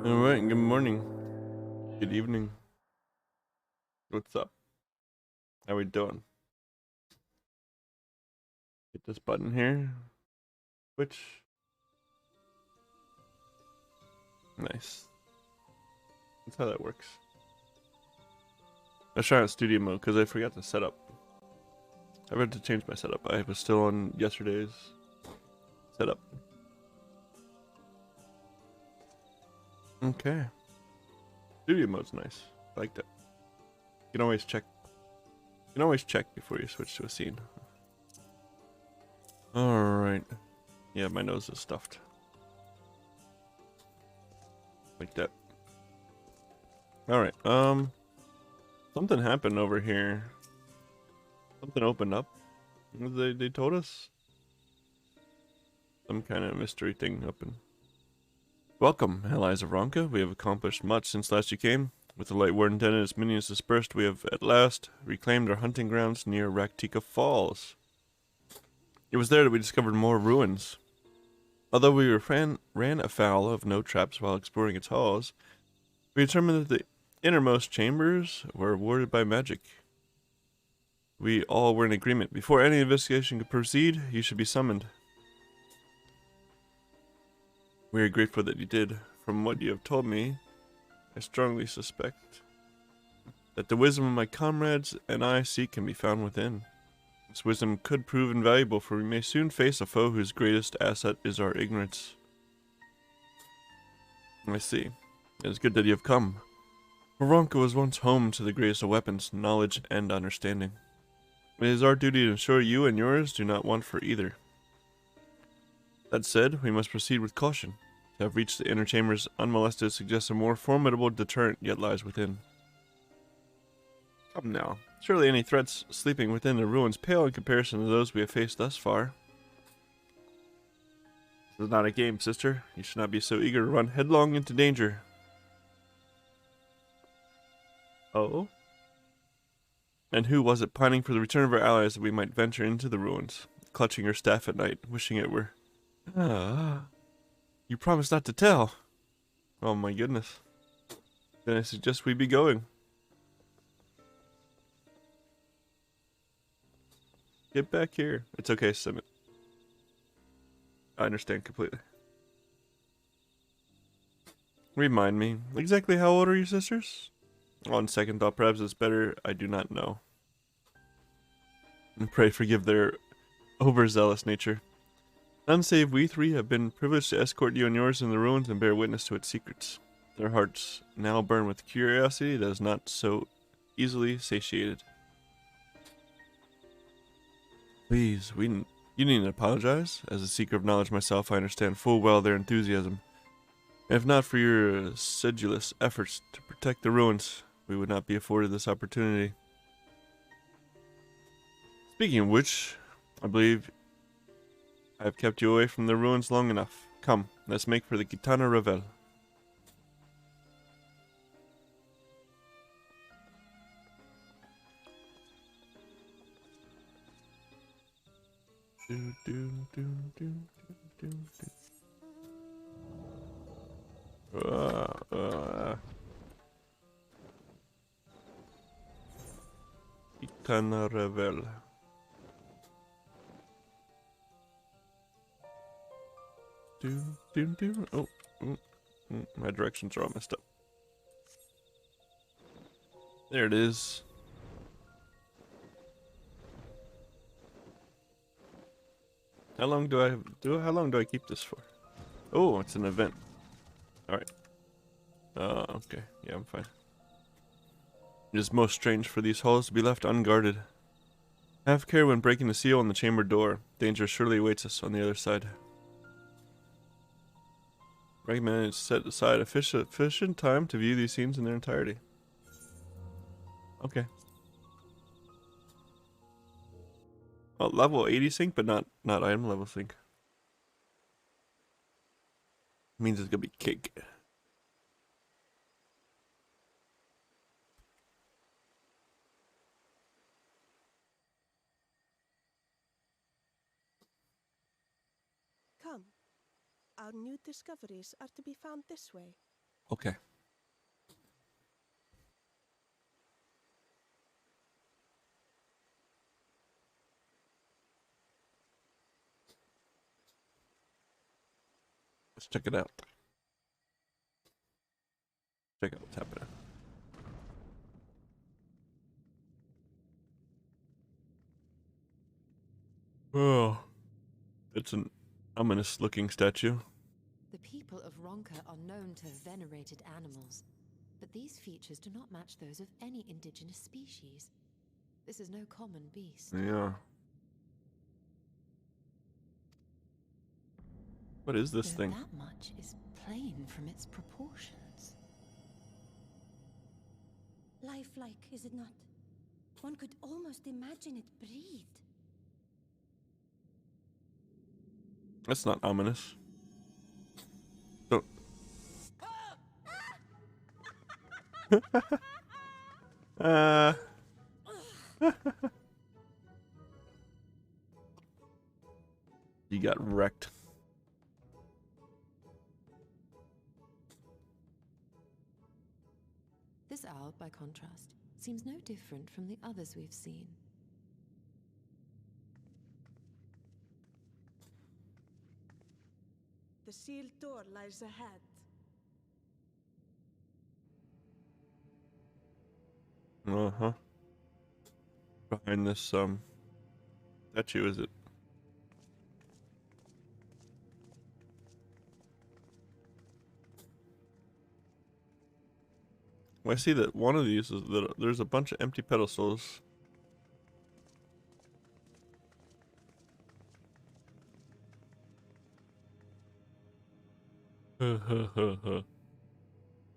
Alright, good morning. Good evening. What's up? How we doing? Hit this button here. Which? Nice. That's how that works. I was trying out studio mode because I forgot to set up. I had to change my setup. I was still on yesterday's setup. Okay. Studio mode's nice. I like that. You can always check. You can always check before you switch to a scene. Alright. Yeah, my nose is stuffed. Like that. Alright, something happened over here. Something opened up. They told us? Some kind of mystery thing open. Welcome, allies of Ronka. We have accomplished much since last you came. With the Light Warden and its minions dispersed, we have at last reclaimed our hunting grounds near Raktika Falls. It was there that we discovered more ruins. Although we ran afoul of no traps while exploring its halls, we determined that the innermost chambers were warded by magic. We all were in agreement. Before any investigation could proceed, you should be summoned. We are grateful that you did. From what you have told me, I strongly suspect that the wisdom of my comrades and I seek can be found within. This wisdom could prove invaluable, for we may soon face a foe whose greatest asset is our ignorance. I see. It is good that you have come. Ronka was once home to the greatest of weapons, knowledge and understanding. It is our duty to ensure you and yours do not want for either. That said, we must proceed with caution. To have reached the inner chambers unmolested suggests a more formidable deterrent yet lies within. Come now. Surely any threats sleeping within the ruins pale in comparison to those we have faced thus far. This is not a game, sister. You should not be so eager to run headlong into danger. Oh? And who was it pining for the return of our allies that we might venture into the ruins, clutching her staff at night, wishing it were... You promised not to tell. Oh my goodness. Then I suggest we be going. Get back here. It's okay, Summit. I understand completely. Remind me, exactly how old are your sisters? On second thought, perhaps it's better I do not know. And pray forgive their overzealous nature. None save we three have been privileged to escort you and yours in the ruins and bear witness to its secrets. Their hearts now burn with curiosity that is not so easily satiated. Please, you needn't apologize. As a seeker of knowledge myself, I understand full well their enthusiasm. And if not for your sedulous efforts to protect the ruins, we would not be afforded this opportunity. Speaking of which, I believe I have kept you away from the ruins long enough. Come, let's make for the Gitana Revel. Gitana Revel. Oh, my directions are all messed up. There it is. How long do I keep this for? Oh, it's an event. Alright. Okay. Yeah, I'm fine. It is most strange for these halls to be left unguarded. Have care when breaking the seal on the chamber door. Danger surely awaits us on the other side. Recommend set aside efficient time to view these scenes in their entirety. Okay. Oh, level 80 sync, but not item level sync. Means it's gonna be cake. Come. Our new discoveries are to be found this way. Okay. Let's check it out. Check out what's happening. Oh, it's an ominous looking statue. The people of Ronka are known to have venerated animals, but these features do not match those of any indigenous species. This is no common beast. Yeah. What is this thing? That much is plain from its proportions. Lifelike, is it not? One could almost imagine it breathed. That's not ominous. So. You got wrecked. This owl, by contrast, seems no different from the others we've seen. The sealed door lies ahead. Uh-huh. Behind this, statue, is it? Well, I see that one of these is that there's a bunch of empty pedestals.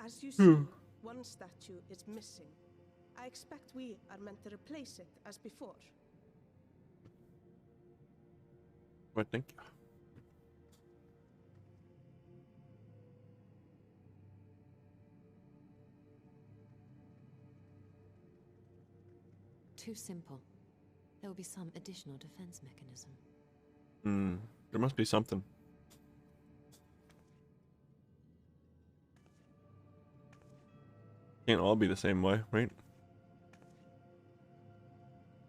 As you see, one statue is missing. I expect we are meant to replace it as before. I think. Too simple. There will be some additional defense mechanism. There must be something. Can't all be the same way, right?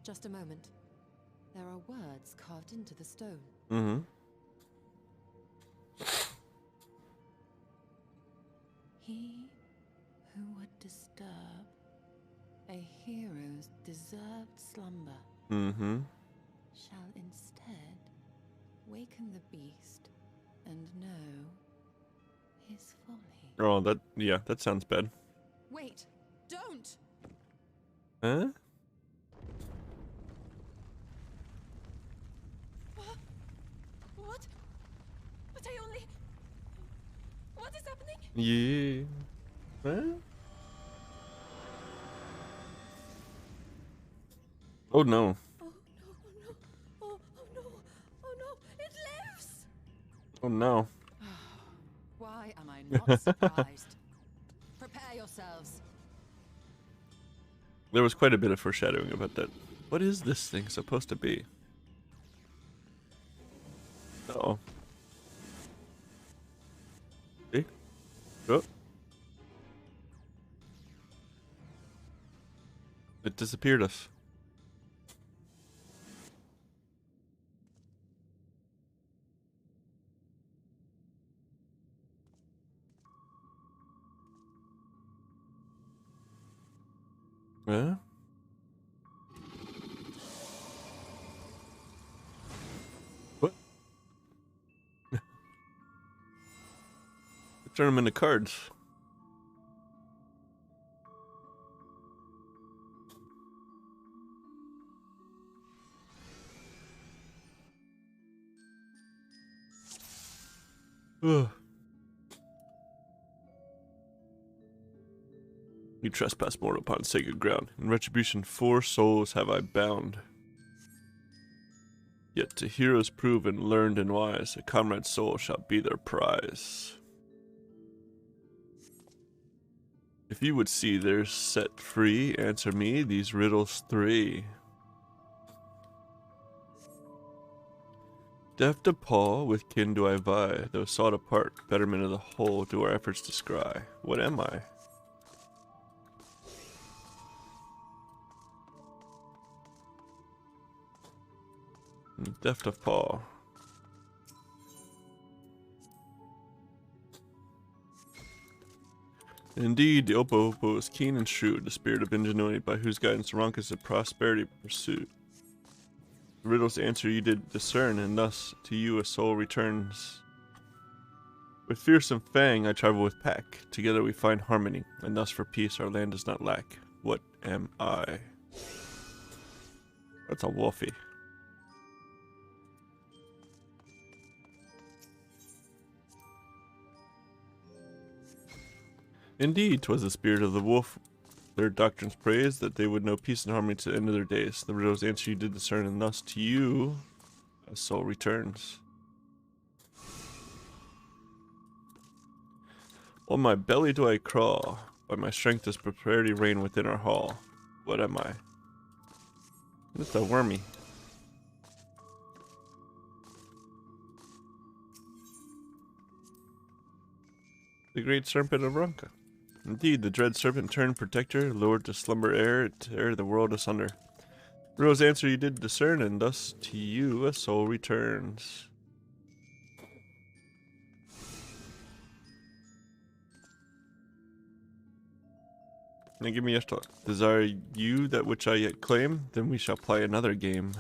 Just a moment. There are words carved into the stone. Mm-hmm. He who would disturb a hero's deserved slumber shall instead waken the beast and know his folly. Oh, that sounds bad. Wait! Don't! Huh? What? But I only... What is happening? Yeah. Huh? Oh no. Oh no, oh no, oh no, it lives! Oh no. Why am I not surprised? Prepare yourselves. There was quite a bit of foreshadowing about that. What is this thing supposed to be? Uh-oh. See? Oh. It disappeared us. Huh? What? Turn them into cards. Ugh. You trespass mortal upon sacred ground. In retribution, 4 souls have I bound. Yet to heroes proven, learned, and wise, a comrade's soul shall be their prize. If you would see theirs set free, answer me these riddles 3. Deft of paw, with kin do I vie, though sought apart, betterment of the whole do our efforts descry. What am I? Deft of paw. Indeed, the Opo is keen and shrewd, the spirit of ingenuity by whose guidance Ronka's of prosperity pursued. The riddle's answer you did discern, and thus to you a soul returns. With fearsome fang I travel with pack, together we find harmony, and thus for peace our land does not lack. What am I? That's a wolfie. Indeed, 'twas the spirit of the wolf. Their doctrines praised that they would know peace and harmony to the end of their days. The riddle's answer you did discern, and thus to you a soul returns. On my belly do I crawl, by my strength does prosperity reign within our hall. What am I? It's a wormy. The great serpent of Ronka. Indeed, the dread serpent turned protector, lured to slumber ere it tear the world asunder. Riddle's answer you did discern, and thus to you a soul returns. Now give me a thought. Desire you that which I yet claim? Then we shall play another game.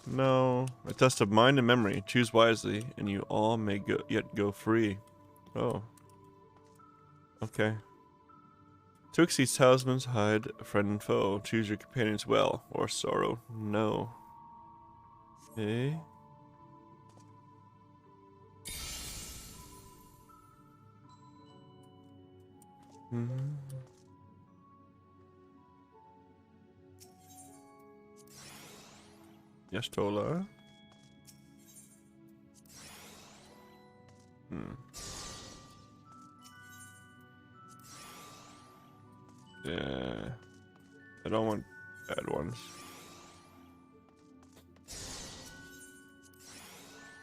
No, a test of mind and memory. Choose wisely, and you all may yet go free. Oh. Okay. Twixt these talismans hide friend and foe. Choose your companions well, or sorrow no. Okay. Yes, Tola. Yeah. I don't want bad ones.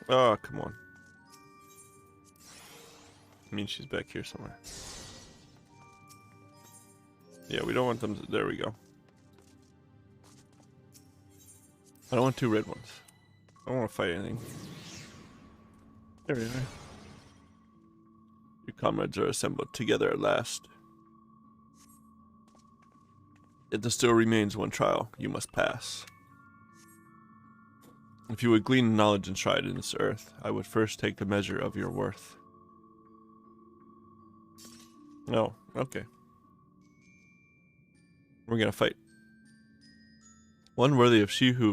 Oh, come on. I mean, she's back here somewhere. Yeah, we don't want them to... There we go. I don't want two red ones. I don't want to fight anything. There we are. Your comrades are assembled together at last. Yet there still remains one trial you must pass. If you would glean knowledge and stride in this earth, I would first take the measure of your worth. Oh, okay. We're gonna fight. One worthy of she who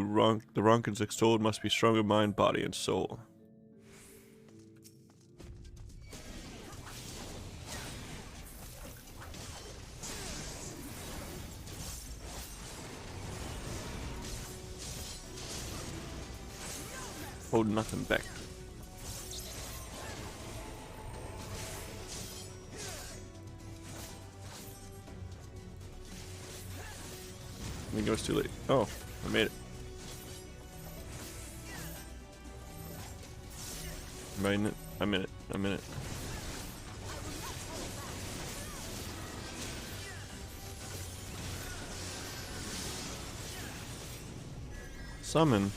the Ronkans extolled must be strong of mind, body, and soul. Hold nothing back. I think it was too late. Oh, I made it. I'm in it. I'm in it. I'm in it. Summon.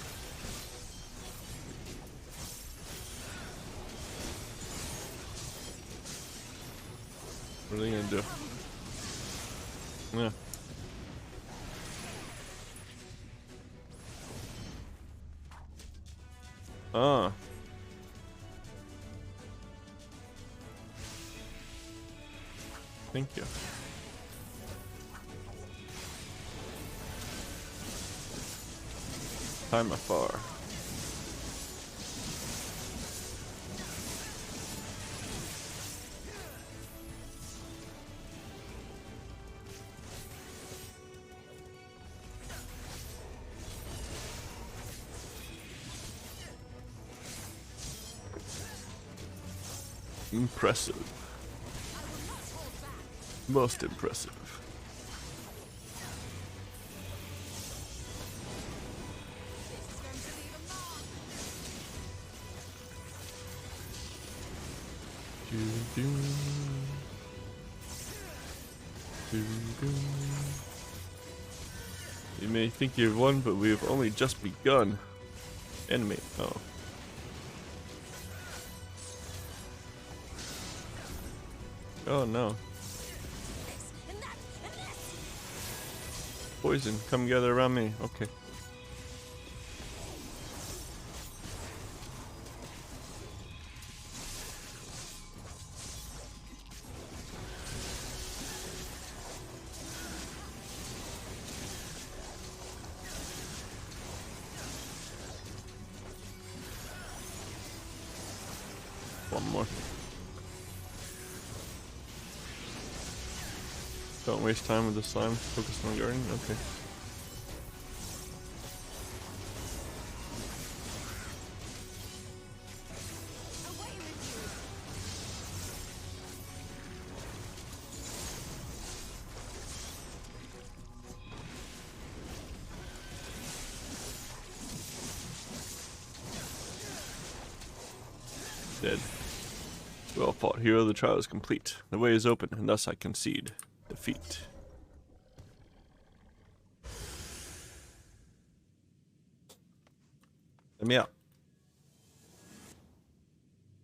What are they gonna do? Yeah. Ah. Thank you. Time afar. Impressive. Most impressive. Do, do. Do, do. You may think you've won, but we have only just begun. Enemy. Oh. Oh no. Poison, come gather around me. Okay. One more. Don't waste time with the slime. Focus on the garden. Okay. Dead. Well fought, hero. The trial is complete. The way is open, and thus I concede defeat. Let me out.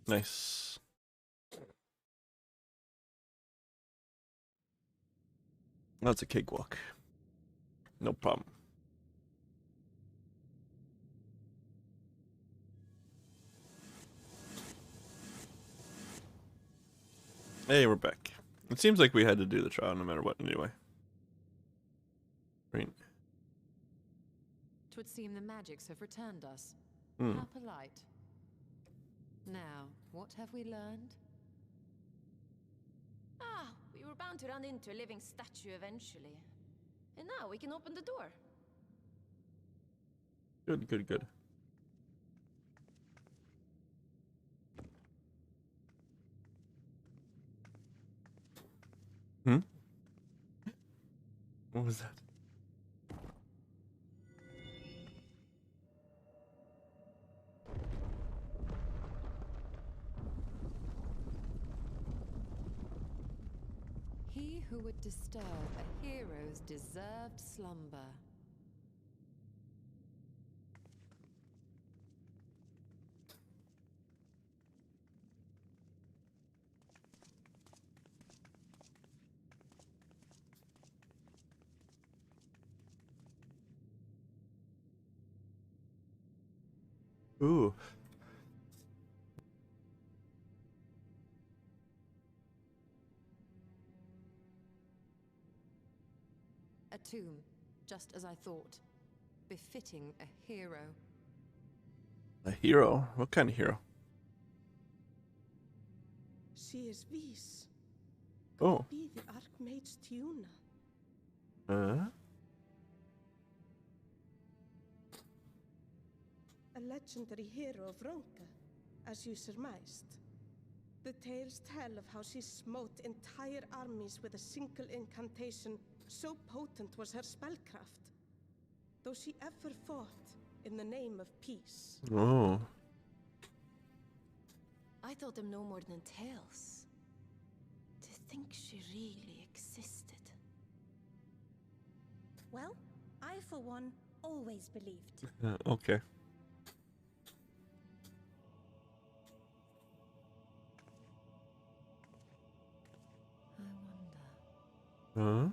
Nice. That's a cakewalk. No problem. Hey, we're back. It seems like we had to do the trial no matter what anyway. Right. 'Twould seem the magics have returned us. Hmm. How polite. Now, what have we learned? Ah, we were bound to run into a living statue eventually. And now we can open the door. Good, good, good. Hmm? What was that? He who would disturb a hero's deserved slumber. Ooh. A tomb, just as I thought. Befitting a hero. A hero? What kind of hero? She is Vis. Oh. Be the Archmage Tiuna. A legendary hero of Ronka, as you surmised. The tales tell of how she smote entire armies with a single incantation, so potent was her spellcraft. Though she ever fought in the name of peace. Oh. I thought them no more than tales. To think she really existed. Well, I for one always believed. Okay. I wonder. Huh?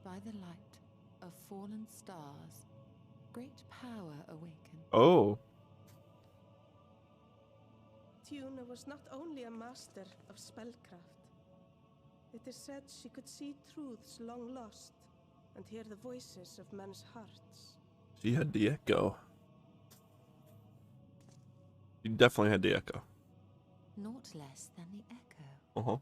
By the light of fallen stars, great power awaken. Oh. Tiuna was not only a master of spellcraft. It is said she could see truths long lost and hear the voices of men's hearts. She had the echo. She definitely had the echo. Naught less than the echo. Uh-huh.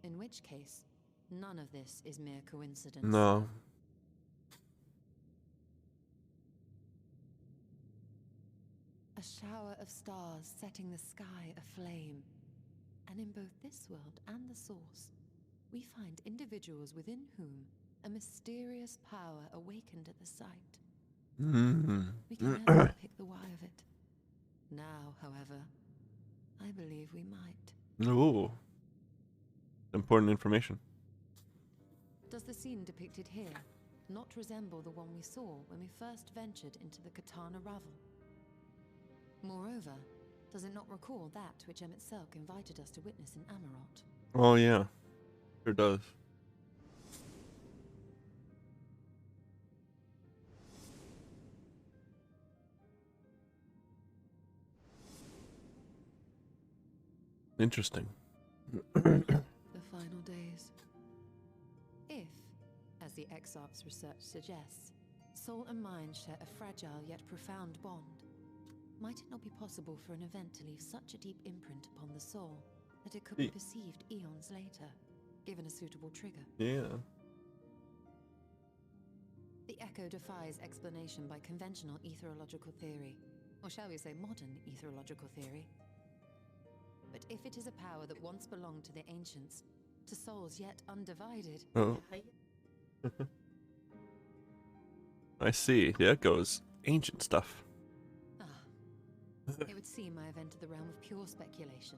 In which case, none of this is mere coincidence. No. A shower of stars setting the sky aflame. And in both this world and the source, we find individuals within whom a mysterious power awakened at the sight. We can never pick the why of it. Now, however, I believe we might. Ooh. Important information. Does the scene depicted here not resemble the one we saw when we first ventured into the Katana Ravel? Moreover, does it not recall that which Selk invited us to witness in Amarot? Oh yeah, sure does. Interesting. The final days. If, as the Exarch's research suggests, soul and mind share a fragile yet profound bond, might it not be possible for an event to leave such a deep imprint upon the soul that it could be perceived eons later, given a suitable trigger? Yeah. The echo defies explanation by conventional etherological theory, or shall we say modern etherological theory. But if it is a power that once belonged to the ancients, to souls yet undivided... Oh. I see. The echoes. Ancient stuff. It would seem I have entered the realm of pure speculation,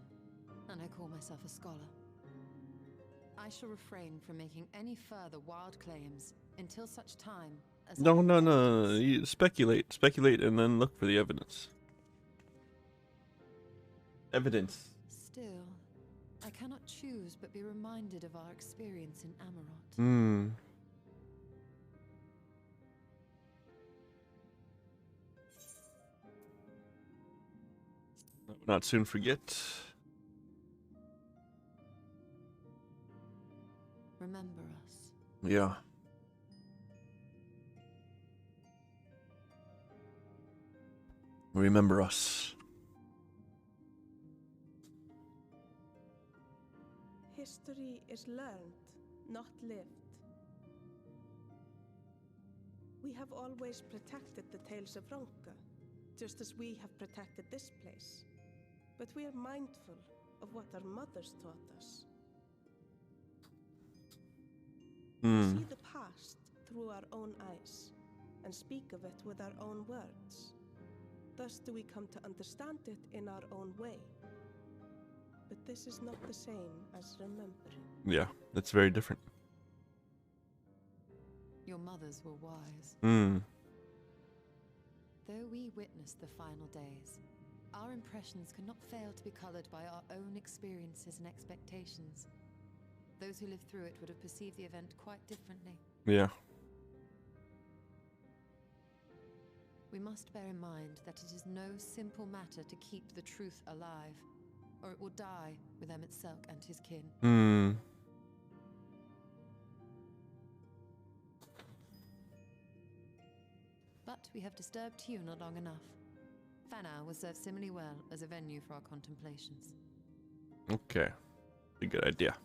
and I call myself a scholar. I shall refrain from making any further wild claims until such time as... No. You speculate, and then look for the evidence. Evidence. Still, I cannot choose but be reminded of our experience in Amarot. Hmm. Not soon forget. Remember us. Yeah. Remember us. History is learned, not lived. We have always protected the tales of Ronka, just as we have protected this place. But we are mindful of what our mothers taught us. We see the past through our own eyes and speak of it with our own words. Thus do we come to understand it in our own way. But this is not the same as remembering. Yeah, that's very different. Your mothers were wise. Though we witnessed the final days, our impressions cannot fail to be colored by our own experiences and expectations. Those who lived through it would have perceived the event quite differently. Yeah. We must bear in mind that it is no simple matter to keep the truth alive, or it will die with Selk and his kin. But we have disturbed Tiuna long enough. Fanau will serve similarly well as a venue for our contemplations. Okay. A good idea.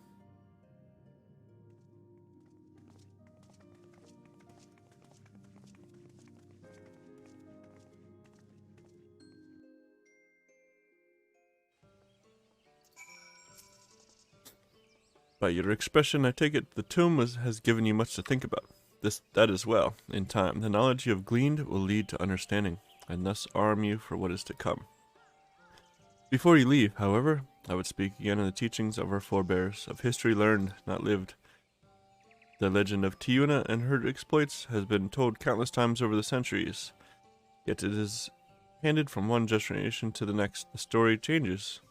By your expression, I take it the tomb has given you much to think about. That as well. In time, the knowledge you have gleaned will lead to understanding, and thus arm you for what is to come. Before you leave, however, I would speak again of the teachings of our forebears, of history learned, not lived. The legend of Tiuna and her exploits has been told countless times over the centuries, yet it is handed from one generation to the next. The story changes.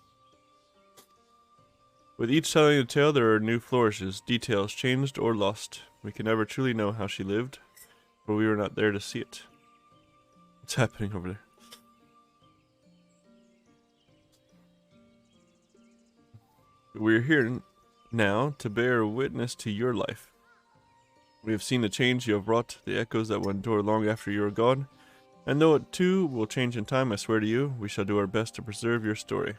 With each telling a tale, there are new flourishes, details changed or lost. We can never truly know how she lived, for we were not there to see it. What's happening over there? We are here now to bear witness to your life. We have seen the change you have wrought, the echoes that will endure long after you are gone, and though it too will change in time, I swear to you, we shall do our best to preserve your story.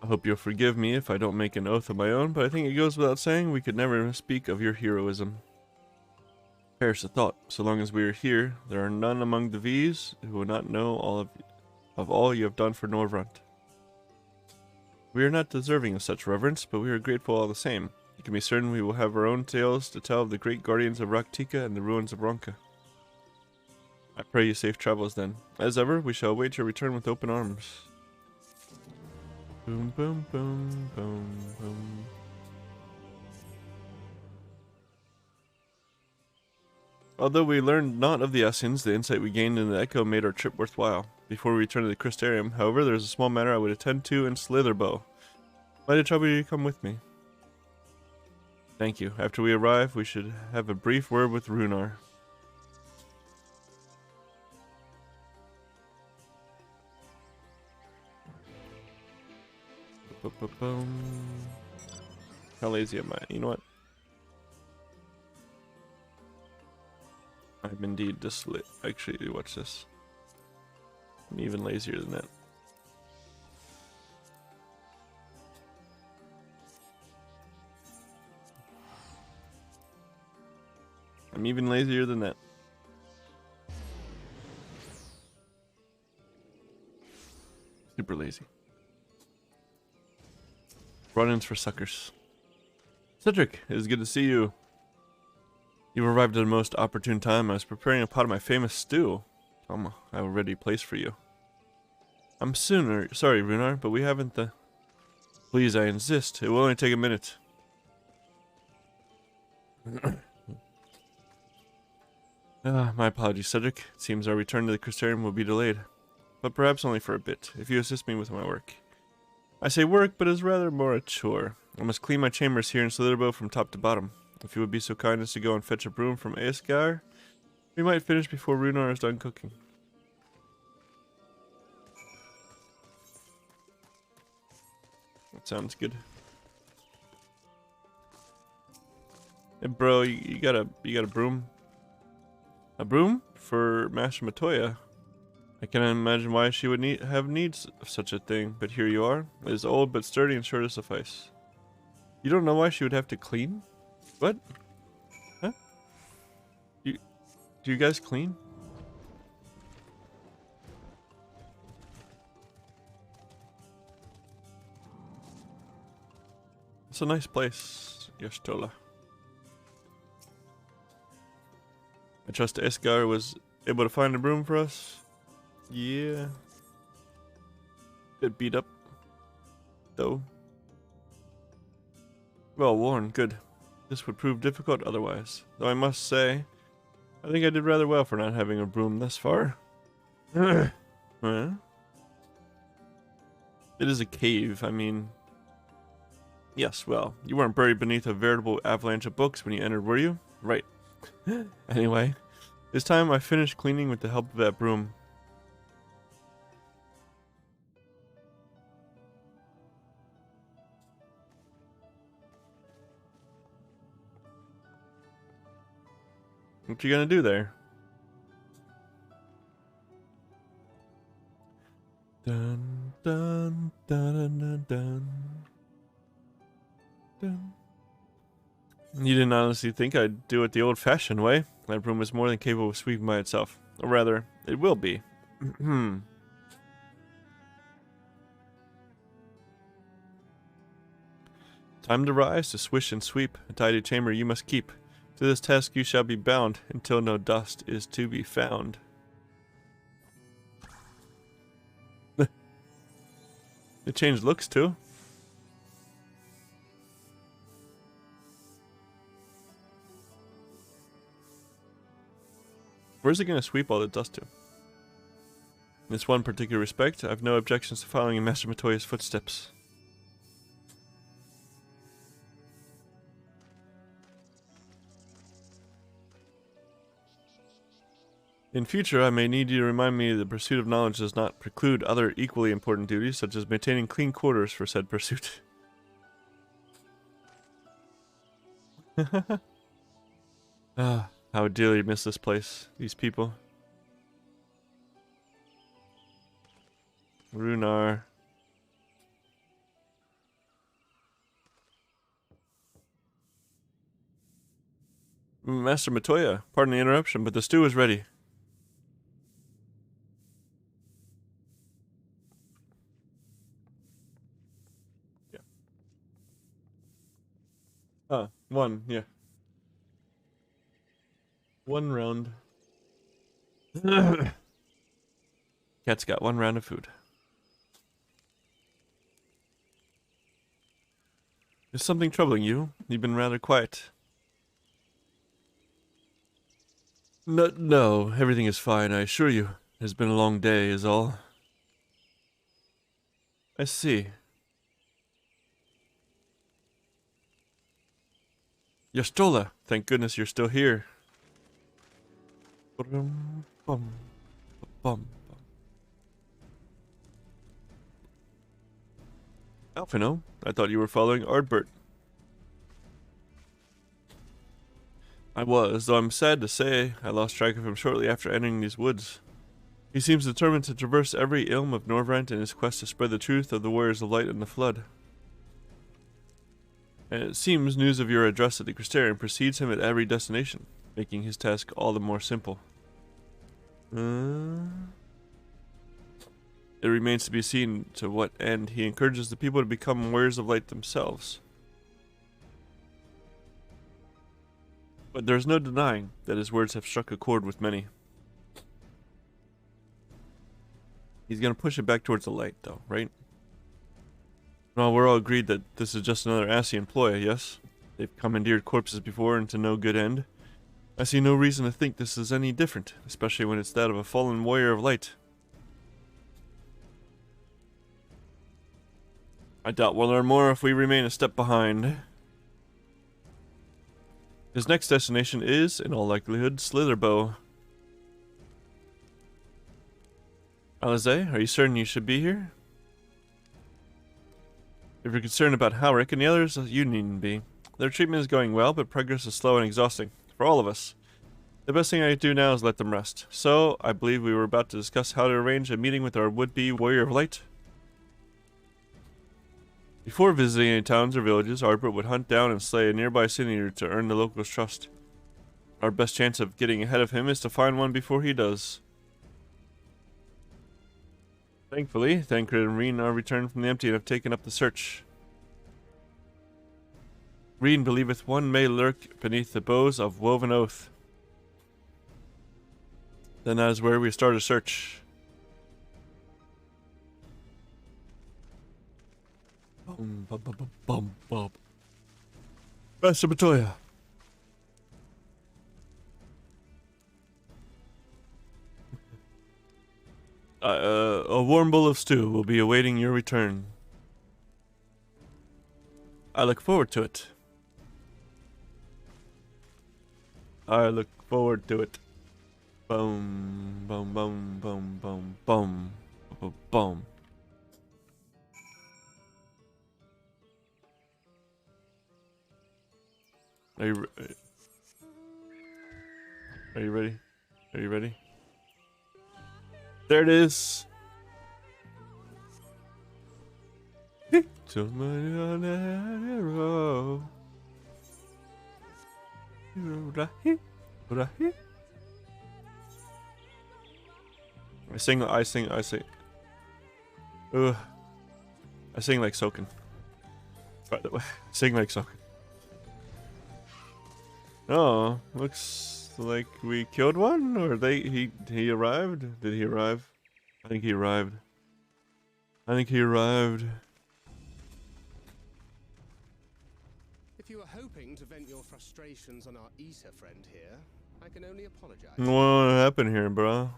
I hope you'll forgive me if I don't make an oath of my own, but I think it goes without saying we could never speak of your heroism. Perish the thought, so long as we are here, there are none among the V's who will not know of all you have done for Norvrant. We are not deserving of such reverence, but we are grateful all the same. You can be certain we will have our own tales to tell of the great guardians of Raktika and the ruins of Ronka. I pray you safe travels then. As ever, we shall await your return with open arms. Boom, boom, boom, boom, boom. Although we learned not of the Essens, the insight we gained in the Echo made our trip worthwhile. Before we return to the Crystarium, however, there is a small matter I would attend to in Slitherbow. Might I trouble you to come with me? Thank you. After we arrive, we should have a brief word with Runar. How lazy am I? You know what? I'm indeed just actually, watch this. I'm even lazier than that. I'm even lazier than that. Super lazy. Run-ins for suckers. Cedric, it is good to see you. You arrived at a most opportune time. I was preparing a pot of my famous stew. I have a ready place for you. I'm sorry, Runar, but we haven't the... Please, I insist. It will only take a minute. My apologies, Cedric. It seems our return to the Crystarium will be delayed. But perhaps only for a bit, if you assist me with my work. I say work, but it's rather more a chore. I must clean my chambers here in Slitherbow from top to bottom. If you would be so kind as to go and fetch a broom from Aesgar, we might finish before Runar is done cooking. That sounds good. Hey bro, you got a broom? A broom for Master Matoya? I cannot imagine why she would have needs of such a thing, but here you are. It is old but sturdy and sure to suffice. You don't know why she would have to clean? What? Huh? Do you guys clean? It's a nice place, Yashtola. I trust Aesgar was able to find a broom for us. Yeah. Bit beat up, though. Well worn, good. This would prove difficult otherwise. Though I must say, I think I did rather well for not having a broom thus far. Huh? It is a cave, I mean... Yes, well, you weren't buried beneath a veritable avalanche of books when you entered, were you? Right. Anyway, it's time I finished cleaning with the help of that broom. What you gonna do there? Dun dun dun dun dun dun. You didn't honestly think I'd do it the old-fashioned way. That broom is more than capable of sweeping by itself. Or rather, it will be. Time to rise, to swish and sweep. A tidy chamber you must keep. To this task you shall be bound, until no dust is to be found. It changed looks too. Where's it gonna sweep all the dust to? In this one particular respect, I have no objections to following in Master Matoya's footsteps. In future, I may need you to remind me the pursuit of knowledge does not preclude other equally important duties, such as maintaining clean quarters for said pursuit. Ah, how dearly miss this place, these people. Runar. Master Matoya, pardon the interruption, but the stew is ready. One, yeah. One round. Cat's got one round of food. Is something troubling you? You've been rather quiet. No, everything is fine, I assure you. It has been a long day, is all. I see. Yastola, thank goodness you're still here. Bum, bum, bum. Alphino, I thought you were following Ardbert. I was, though I'm sad to say I lost track of him shortly after entering these woods. He seems determined to traverse every ilm of Norvrent in his quest to spread the truth of the Warriors of Light and the Flood. And it seems news of your address at the Crystarium precedes him at every destination, making his task all the more simple. It remains to be seen to what end he encourages the people to become Warriors of Light themselves. But there's no denying that his words have struck a chord with many. He's gonna push it back towards the light, though, right? Well, we're all agreed that this is just another Ascian ploy, yes? They've commandeered corpses before and to no good end. I see no reason to think this is any different, especially when it's that of a fallen warrior of light. I doubt we'll learn more if we remain a step behind. His next destination is, in all likelihood, Slitherbow. Alize, are you certain you should be here? If you're concerned about Halric and the others, you needn't be. Their treatment is going well, but progress is slow and exhausting. For all of us. The best thing I can do now is let them rest. So, I believe we were about to discuss how to arrange a meeting with our would-be Warrior of Light. Before visiting any towns or villages, Ardbert would hunt down and slay a nearby city to earn the locals' trust. Our best chance of getting ahead of him is to find one before he does. Thankfully, Thancred and Reen are returned from the empty and have taken up the search. Reen believeth one may lurk beneath the boughs of woven oath. Then that is where we start a search. Bum, bum, bum, bum, bum, bum. Master Batoya. A warm bowl of stew will be awaiting your return. I look forward to it. I look forward to it. Boom, boom, boom, boom, boom, boom, boom, boom. Are you ready? Are you ready? There it is. Somebody on that arrow. I sing. I sing like Soken. By the way, sing like Soken. Oh, looks like we killed one, or he arrived? Did he arrive? I think he arrived. If you were hoping to vent your frustrations on our Issa friend here, I can only apologize. What happened here, bro?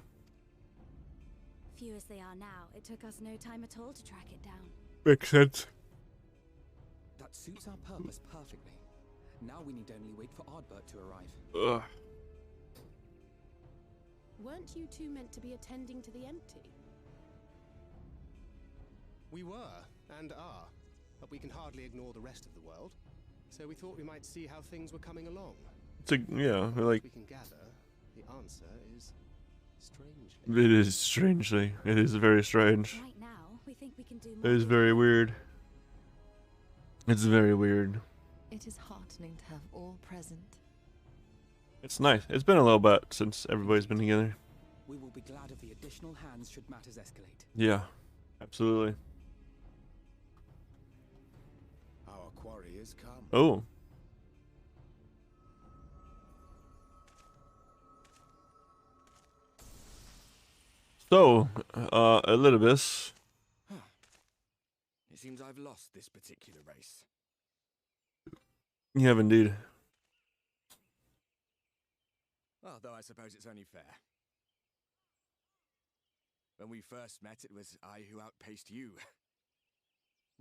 Few as they are now, it took us no time at all to track it down. Makes sense. That suits our purpose perfectly. Now we need only wait for Ardbert to arrive. Ugh. Weren't you two meant to be attending to the empty? We were, and are, but we can hardly ignore the rest of the world. So we thought we might see how things were coming along. Yeah, like... We can gather, the answer is strangely. It is strangely. It is very strange. Right now, we think we can do It more. is very weird. It's very weird. It is heartening to have all present. It's nice. It's been a little bit since everybody's been together. We will be glad of the additional hands should matters escalate. Yeah, absolutely. Our quarry is come. Oh. So, Elidibus. Huh. It seems I've lost this particular race. You have indeed. Well, though I suppose it's only fair. When we first met, it was I who outpaced you.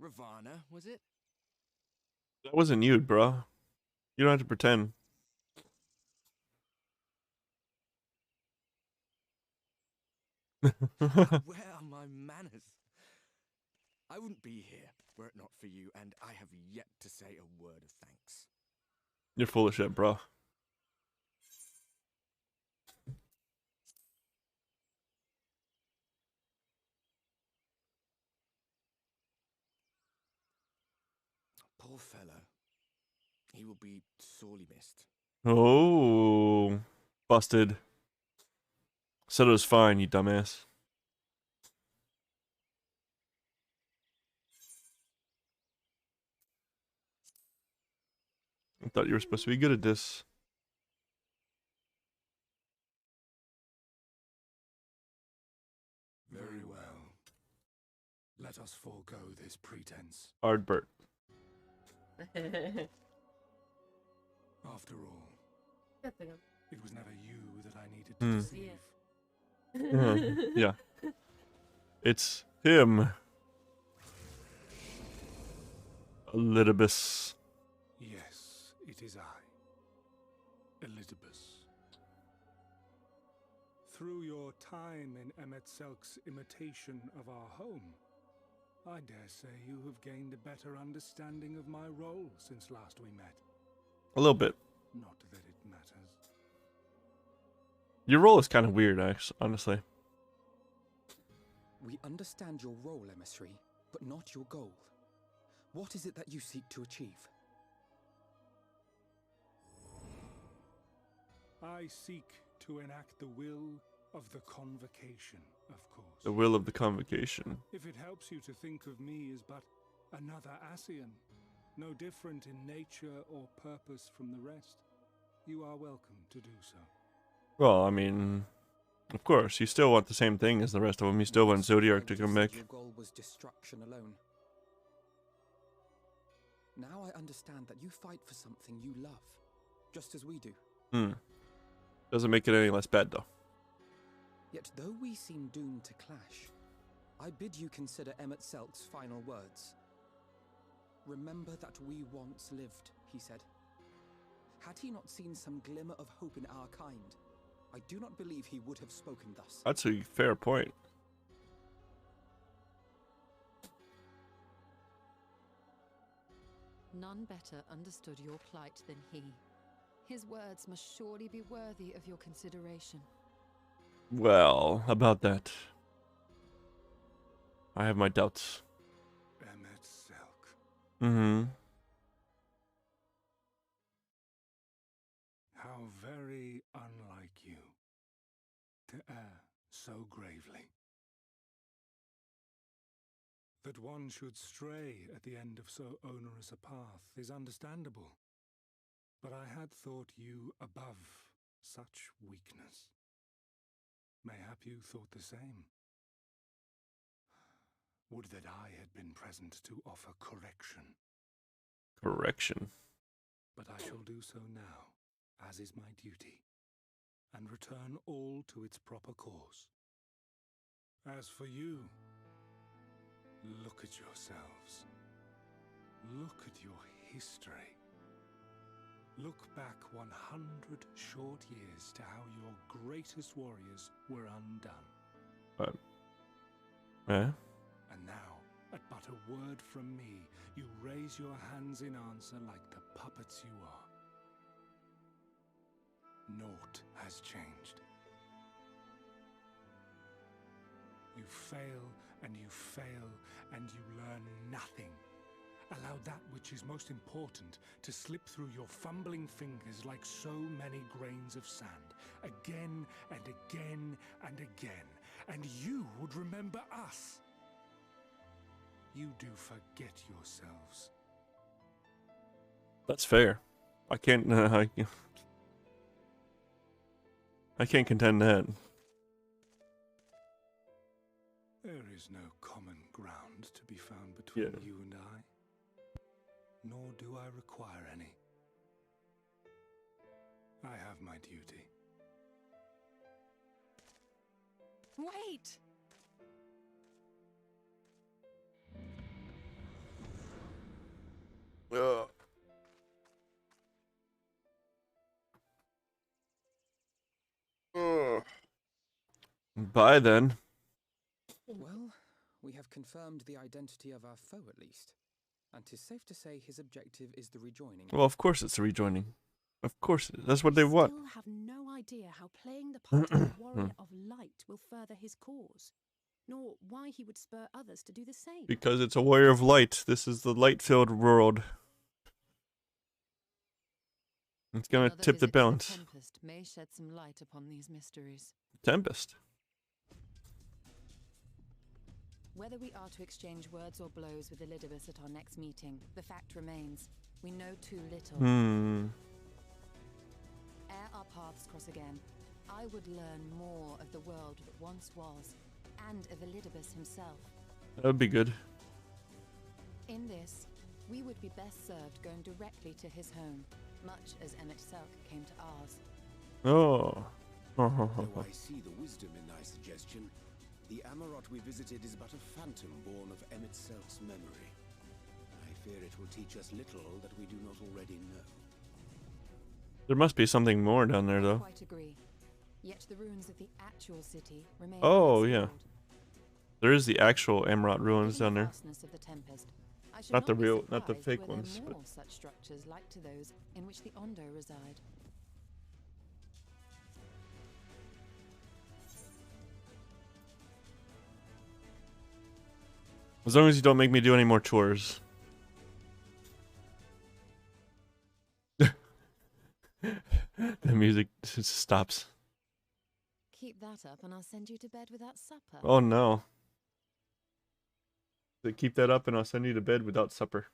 Ravana, was it? That wasn't you, bro. You don't have to pretend. Where are my manners? I wouldn't be here were it not for you, and I have yet to say a word of thanks. You're full of shit, bro. Poor fellow. He will be sorely missed. Oh, busted. Said it was fine, you dumbass. I thought you were supposed to be good at this. Very well. Let us forego this pretense. Ardbert. After all, it was never you that I needed to deceive. Yeah. It's him. Elidibus. Yes, it is I, Elidibus. Through your time in Emetzelk's imitation of our home, I dare say you have gained a better understanding of my role since last we met. A little bit. Not that it matters. Your role is kind of weird, actually, honestly. We understand your role, emissary, but not your goal. What is it that you seek to achieve? I seek to enact the will of the Convocation, of course. The will of the Convocation. If it helps you to think of me as but another Ascian, no different in nature or purpose from the rest, you are welcome to do so. Well, I mean, of course, you still want the same thing as the rest of them. You still want Zodiark to come back. Your goal was destruction alone. Now I understand that you fight for something you love, just as we do. Doesn't make it any less bad, though. Yet though we seem doomed to clash, I bid you consider Emetzelk's final words. Remember that we once lived, he said. Had he not seen some glimmer of hope in our kind, I do not believe he would have spoken thus. That's a fair point. None better understood your plight than he. His words must surely be worthy of your consideration. Well, about that, I have my doubts. Emetzelk. How very unlike you to err so gravely. That one should stray at the end of so onerous a path is understandable. But I had thought you above such weakness. Mayhap you thought the same. Would that I had been present to offer correction. Correction. But I shall do so now, as is my duty, and return all to its proper course. As for you, look at yourselves. Look at your history. Look back 100 short years to how your greatest warriors were undone. Yeah? And now, at but a word from me, you raise your hands in answer like the puppets you are. Naught has changed. You fail, and you fail, and you learn nothing. Allow that which is most important to slip through your fumbling fingers like so many grains of sand, again and again and again, and you would remember us. You do forget yourselves. That's fair. I can't. I can't contend that. is no common ground to be found between Yeah. you and I, nor do I require any. I have my duty. Wait! Bye then. Well, we have confirmed the identity of our foe at least. And 'tis safe to say his objective is the rejoining. Well, of course it's a rejoining. Of course, that's what they I want. still have no idea how playing the part of a warrior of light will further his cause, nor why he would spur others to do the same. Because it's a warrior of light. This is the light-filled world. It's gonna Another tip the visit to balance. Tempest may shed some light upon these mysteries. Tempest. Whether we are to exchange words or blows with Elidibus at our next meeting, the fact remains, we know too little. Ere our paths cross again, I would learn more of the world that once was, and of Elidibus himself. That would be good. In this, we would be best served going directly to his home, much as MSQ came to ours. Oh. Though I see the wisdom in thy suggestion, the Amarot we visited is but a phantom born of MSQ's memory. I fear it will teach us little that we do not already know. There must be something more down there, I though. quite agree. Yet the ruins of the actual city remain. Oh, yeah. unexplored. There is the actual Amarot ruins down there. Vastness of the Tempest, I should Not the be real, not the surprised fake were there ones. But more such structures like to those in which the Ondo reside. as long as you don't make me do any more chores. The music just stops. Keep that up and I'll send you to bed without supper. Oh no. Keep that up and I'll send you to bed without supper.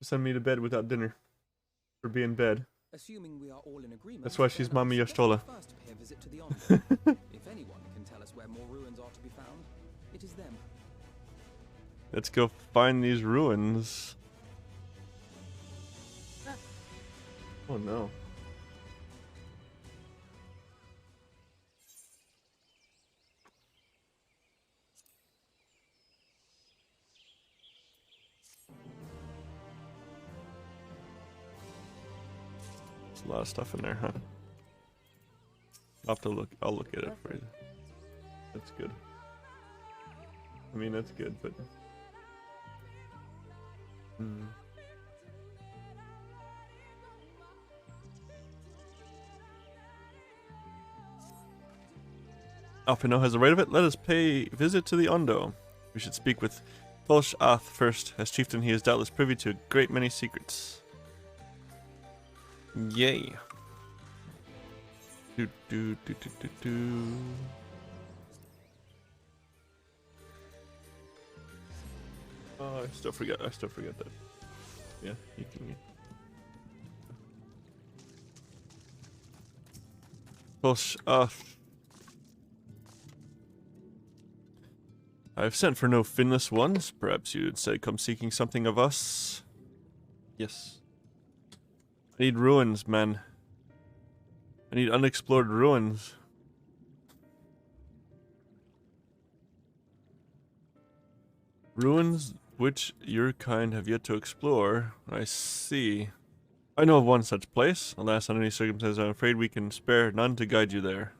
Send me to bed without dinner. Or be in bed. Assuming we are all in agreement. That's why she's then I Mama suggest Yoshtola. we first pay a visit to the Ondo. If anyone can tell us where more ruins are to be found, it is them. Let's go find these ruins. Oh no. There's a lot of stuff in there, huh? I'll have to look. I'll look at it for you. That's good. I mean, that's good, but... Alphino has the right of it. Let us pay visit to the Ondo. We should speak with Tolsh-Ath first. As chieftain, he is doubtless privy to a great many secrets. Yay. Do do do do do do. Oh, I still forget that. Yeah, you can. Tolsh-Ath. I've sent for no finless ones. Perhaps you would say come seeking something of us. Yes. I need ruins, man. I need unexplored ruins. Ruins which your kind have yet to explore. I see. I know of one such place. Alas, under any circumstances, I'm afraid we can spare none to guide you there.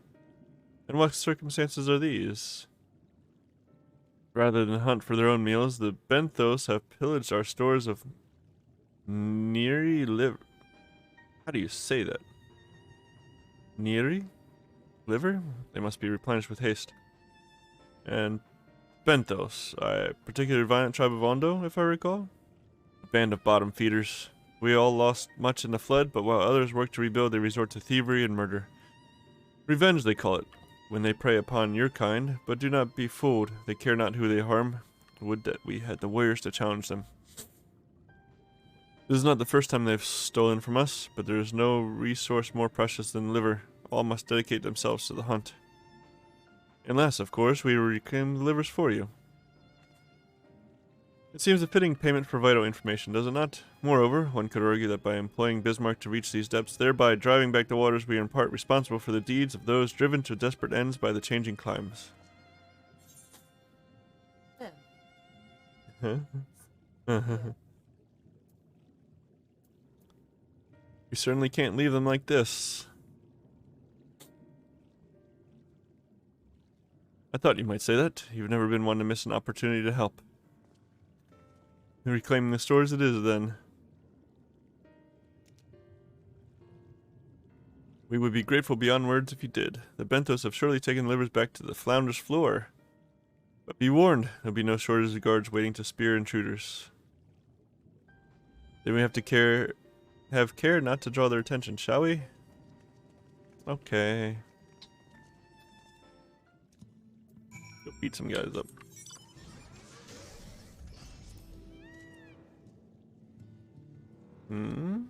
And what circumstances are these? Rather than hunt for their own meals, the Benthos have pillaged our stores of Neri liver. How do you say that? Neri? Liver? They must be replenished with haste. And Benthos, a particularly violent tribe of Ondo, if I recall. A band of bottom feeders. We all lost much in the flood, but while others work to rebuild, they resort to thievery and murder. Revenge, they call it. When they prey upon your kind, but do not be fooled. They care not who they harm. Would that we had the warriors to challenge them. This is not the first time they've stolen from us, but there is no resource more precious than liver. All must dedicate themselves to the hunt. Unless, of course, we reclaim the livers for you. It seems a fitting payment for vital information, does it not? Moreover, one could argue that by employing Bismarck to reach these depths, thereby driving back the waters, we are in part responsible for the deeds of those driven to desperate ends by the changing climes. Huh? We certainly can't leave them like this. I thought you might say that. You've never been one to miss an opportunity to help. Reclaiming the stores it is, then. We would be grateful beyond words if you did. The Bentos have surely taken the livers back to the Flounder's floor. But be warned, there'll be no shortage of guards waiting to spear intruders. Then we have to have care not to draw their attention, shall we? Okay. Go beat some guys up. Hmm?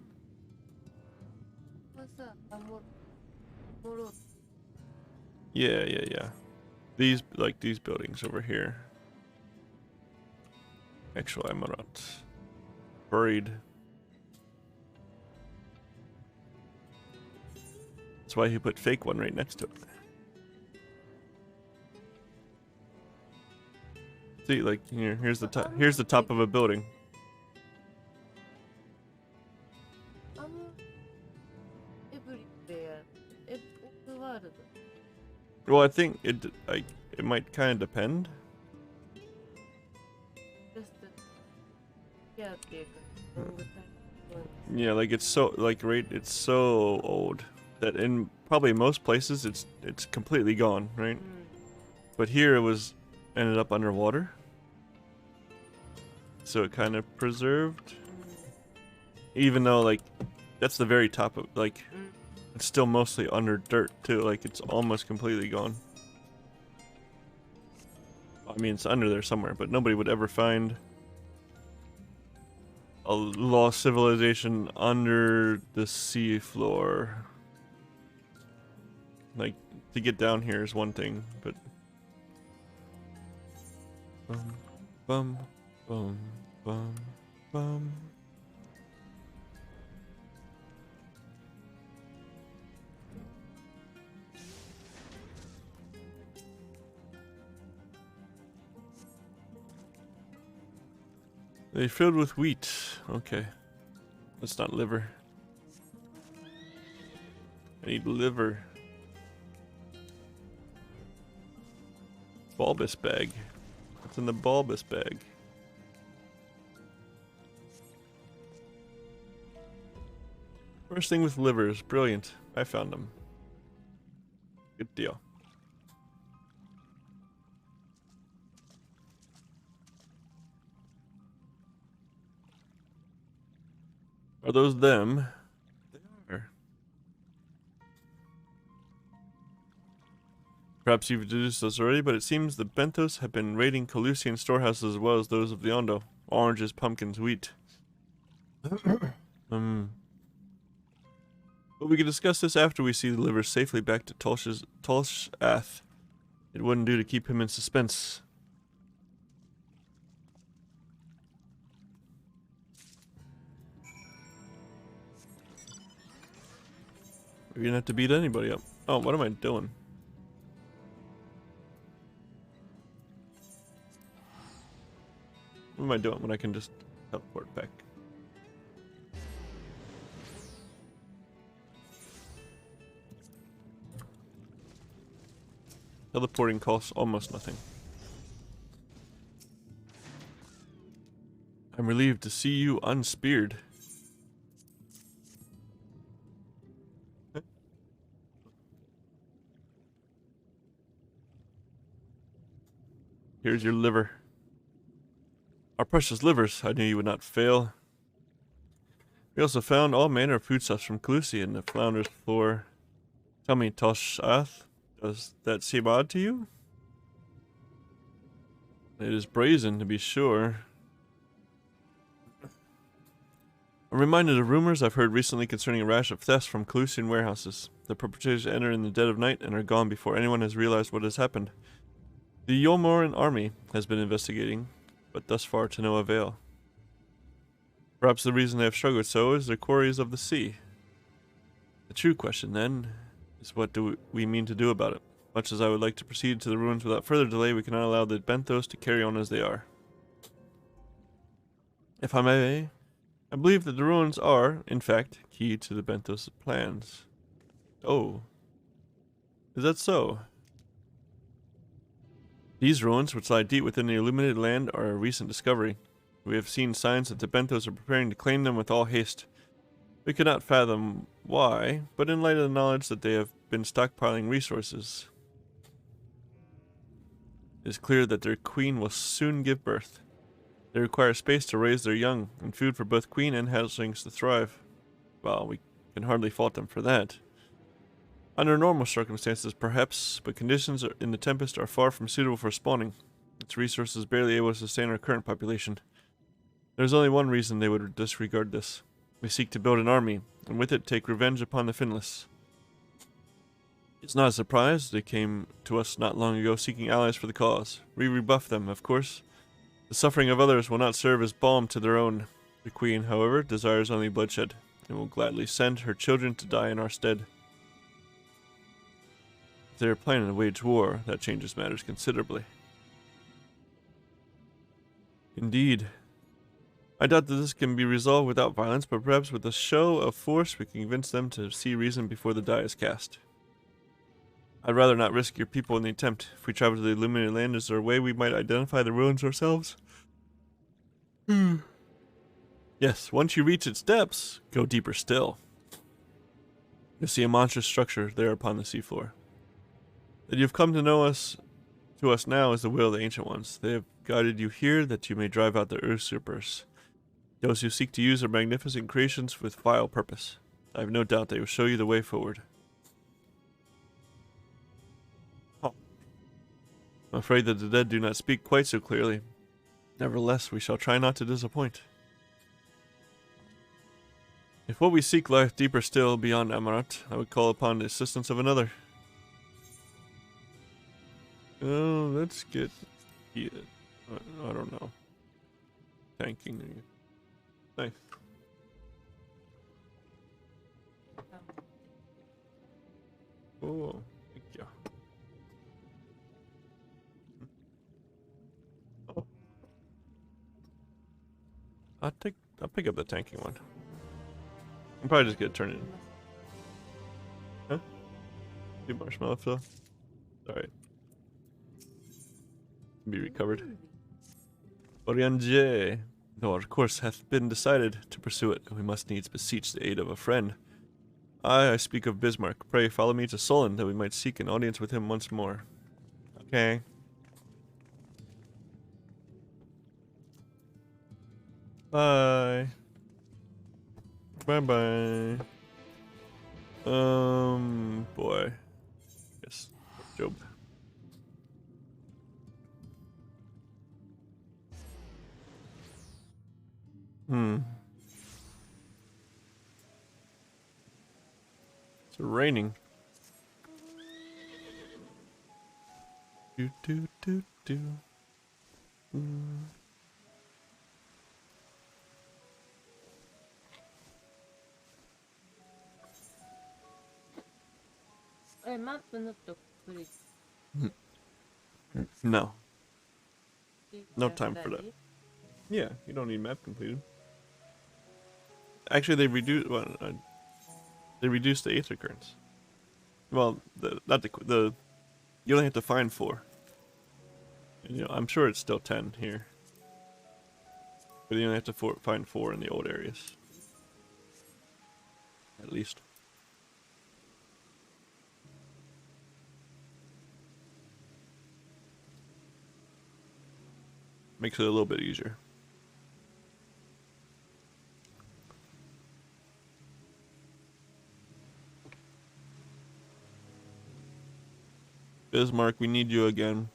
Yeah. These buildings over here. Actual Amarat. Buried. That's why he put fake one right next to it. See, like here's the top. Here's the top of a building. Well, I think it might kind of depend. Yeah, like it's so it's so old that in probably most places it's completely gone, right? But here it ended up underwater, so it kind of preserved. Even though like that's the very top of it's still mostly under dirt too, like it's almost completely gone. I mean, it's under there somewhere, but nobody would ever find a lost civilization under the sea floor. Like, to get down here is one thing, but bum, bum, bum, bum. They're filled with wheat. Okay. That's not liver. I need liver. Bulbous bag. What's in the bulbous bag? First thing with livers. Brilliant. I found them. Good deal. Are those them? They are. Perhaps you've deduced this already, but it seems the Bentos have been raiding Colusian storehouses as well as those of the Ondo. Oranges, pumpkins, wheat. But we can discuss this after we see the liver safely back to Tolshath. It wouldn't do to keep him in suspense. We didn't have to beat anybody up. Oh, what am I doing? What am I doing when I can just teleport back? Teleporting costs almost nothing. I'm relieved to see you unspeared. Here's your liver. Our precious livers, I knew you would not fail. We also found all manner of foodstuffs from Clusi in the Flounder's floor. Tell me, Toshath, does that seem odd to you? It is brazen, to be sure. I'm reminded of rumors I've heard recently concerning a rash of thefts from Calusian warehouses. The perpetrators enter in the dead of night and are gone before anyone has realized what has happened. The Yomoran army has been investigating, but thus far to no avail. Perhaps the reason they have struggled so is their quarries of the sea. The true question, then, is what do we mean to do about it? Much as I would like to proceed to the ruins without further delay, we cannot allow the Benthos to carry on as they are. If I may, I believe that the ruins are, in fact, key to the Benthos' plans. Oh. Is that so? These ruins, which lie deep within the illuminated land, are a recent discovery. We have seen signs that the Benthos are preparing to claim them with all haste. We could not fathom why, but in light of the knowledge that they have been stockpiling resources, it is clear that their queen will soon give birth. They require space to raise their young, and food for both queen and hatchlings to thrive. Well, we can hardly fault them for that. Under normal circumstances, perhaps, but conditions in the Tempest are far from suitable for spawning. Its resources barely able to sustain our current population. There is only one reason they would disregard this. We seek to build an army, and with it take revenge upon the Finless. It's not a surprise they came to us not long ago seeking allies for the cause. We rebuff them, of course. The suffering of others will not serve as balm to their own. The Queen, however, desires only bloodshed, and will gladly send her children to die in our stead. If they are planning to wage war, that changes matters considerably. Indeed. I doubt that this can be resolved without violence, but perhaps with a show of force we can convince them to see reason before the die is cast. I'd rather not risk your people in the attempt. If we travel to the illuminated land, is there a way we might identify the ruins ourselves? Yes, once you reach its depths, go deeper still. You'll see a monstrous structure there upon the seafloor. That you've come to know us now is the will of the Ancient Ones. They have guided you here that you may drive out the usurpers. Those who seek to use their magnificent creations with vile purpose. I have no doubt they will show you the way forward. Oh. I'm afraid that the dead do not speak quite so clearly. Nevertheless, we shall try not to disappoint. If what we seek lieth deeper still beyond Amarat, I would call upon the assistance of another. Oh, let's get... Yeah, I don't know. Tanking. Nice. Oh, thank you. Oh. I'll pick up the tanking one. I'm probably just gonna turn it in. Huh? Do marshmallow fill? Alright. Be recovered. Orianje. Though our course hath been decided to pursue it, we must needs beseech the aid of a friend. I speak of Bismarck. Pray follow me to Solon, that we might seek an audience with him once more. Okay. Bye. Bye-bye. Boy. Yes. Job. It's raining. Do do do do. No. No time for that. Yeah, you don't need map completed. Actually, they reduced. Well, they reduced the aether currents. Well, not the. You only have to find 4. And, you know, I'm sure it's still 10 here, but you only have to find 4 in the old areas, at least. Makes it a little bit easier. Bismarck, we need you again.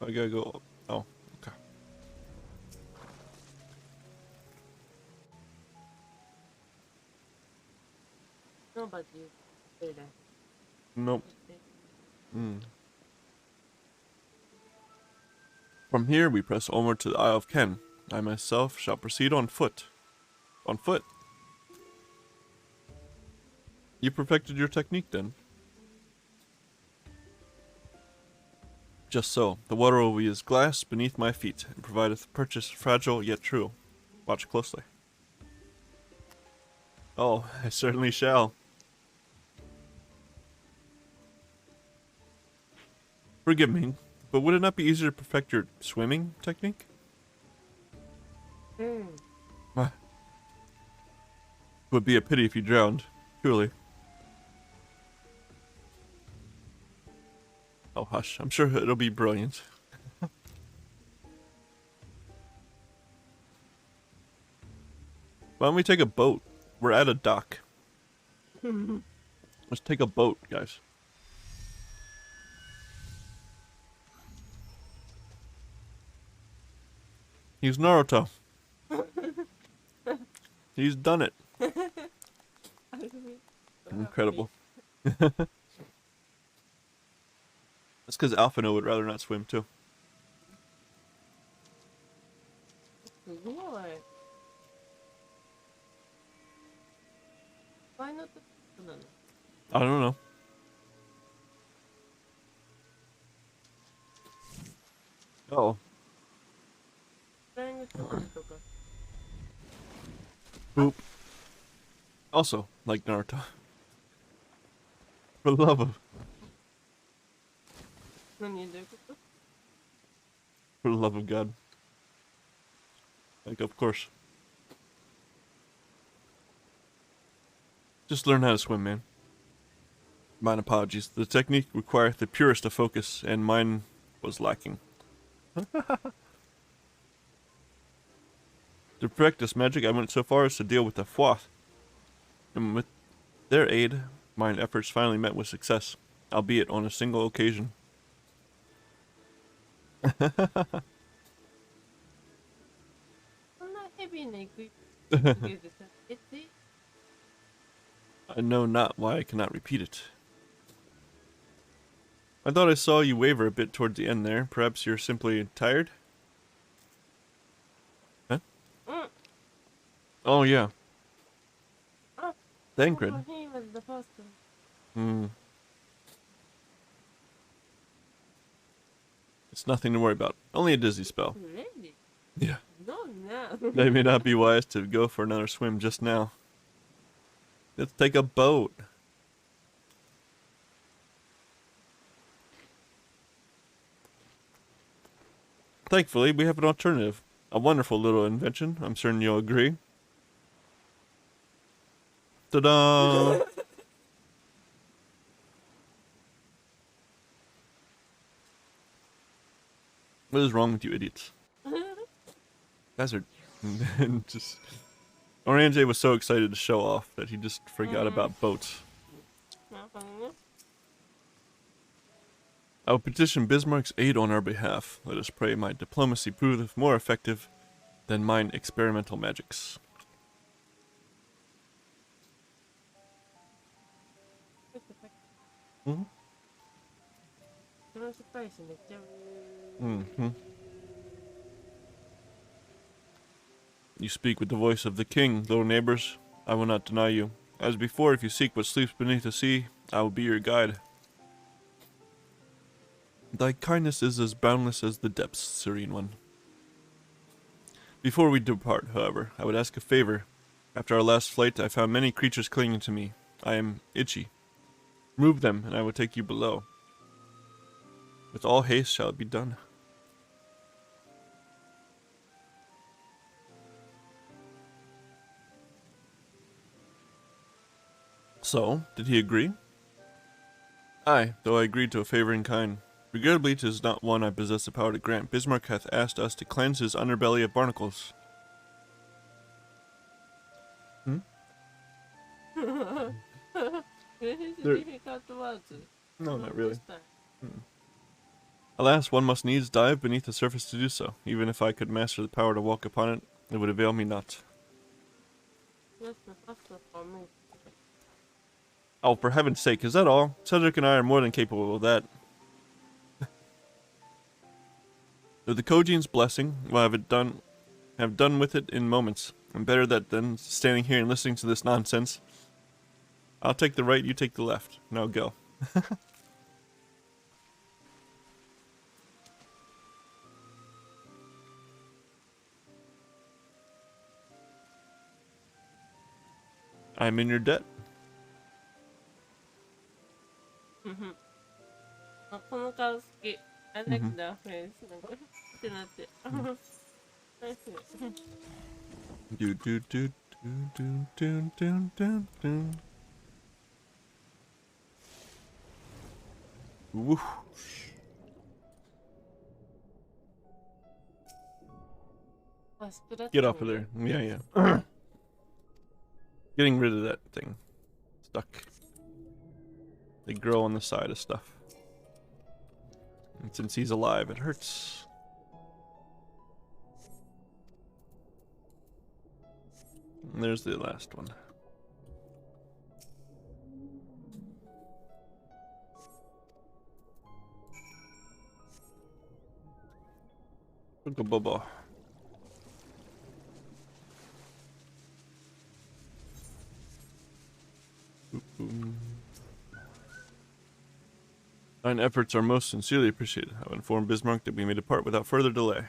I gotta go. Oh, okay. Nope. From here, we press onward to the Isle of Ken. I myself shall proceed on foot. On foot? You perfected your technique then? Just so. The water will be as glass beneath my feet, and provideth purchase fragile yet true. Watch closely. Oh, I certainly shall. Forgive me, but would it not be easier to perfect your swimming technique? Would be a pity if you drowned, truly. Oh, hush. I'm sure it'll be brilliant. Why don't we take a boat? We're at a dock. Let's take a boat, guys. He's Naruto. He's done it. Incredible. That's because Alphino would rather not swim too. Why not? I don't know. Oh. Boop. Also, like Naruto. For the love of. For the love of God. Like, of course. Just learn how to swim, man. Mine apologies. The technique requires the purest of focus, and mine was lacking. To perfect this magic, I went so far as to deal with the FFXIV. And with their aid, mine efforts finally met with success, albeit on a single occasion. I know not why I cannot repeat it. I thought I saw you waver a bit towards the end there. Perhaps you're simply tired? Huh? Oh, yeah. Thancred. It's nothing to worry about. Only a dizzy spell. Really? Yeah. No. It may not be wise to go for another swim just now. Let's take a boat. Thankfully, we have an alternative. A wonderful little invention, I'm certain you'll agree. Ta-da! What is wrong with you idiots? Guys are just... Orange was so excited to show off that he just forgot about boats. I will petition Bismarck's aid on our behalf. Let us pray my diplomacy prove more effective than mine experimental magics. You speak with the voice of the king, little neighbors. I will not deny you. As before, if you seek what sleeps beneath the sea, I will be your guide. Thy kindness is as boundless as the depths, serene one. Before we depart, however, I would ask a favor. After our last flight, I found many creatures clinging to me. I am itchy. Remove them, and I will take you below. With all haste shall it be done. So, did he agree? Aye, though I agreed to a favor in kind. Regrettably, 'tis not one I possess the power to grant. Bismarck hath asked us to cleanse his underbelly of barnacles. No, not really. Alas, one must needs dive beneath the surface to do so. Even if I could master the power to walk upon it, it would avail me not. Oh, for heaven's sake, is that all? Cedric and I are more than capable of that. With the Kojian's blessing, we'll have done with it in moments. And better that than standing here and listening to this nonsense. I'll take the right, you take the left. Now go. I'm in your debt. あ、この顔好き。I like the face. なんかってなって。ナイス。Do do do do do do do do. Woo. Get off of there. Yeah, yeah. Getting rid of that thing. Stuck. They grow on the side of stuff. And since he's alive, it hurts. And there's the last one. Uncle Bobo. Thine efforts are most sincerely appreciated. I've informed Bismarck that we may depart without further delay.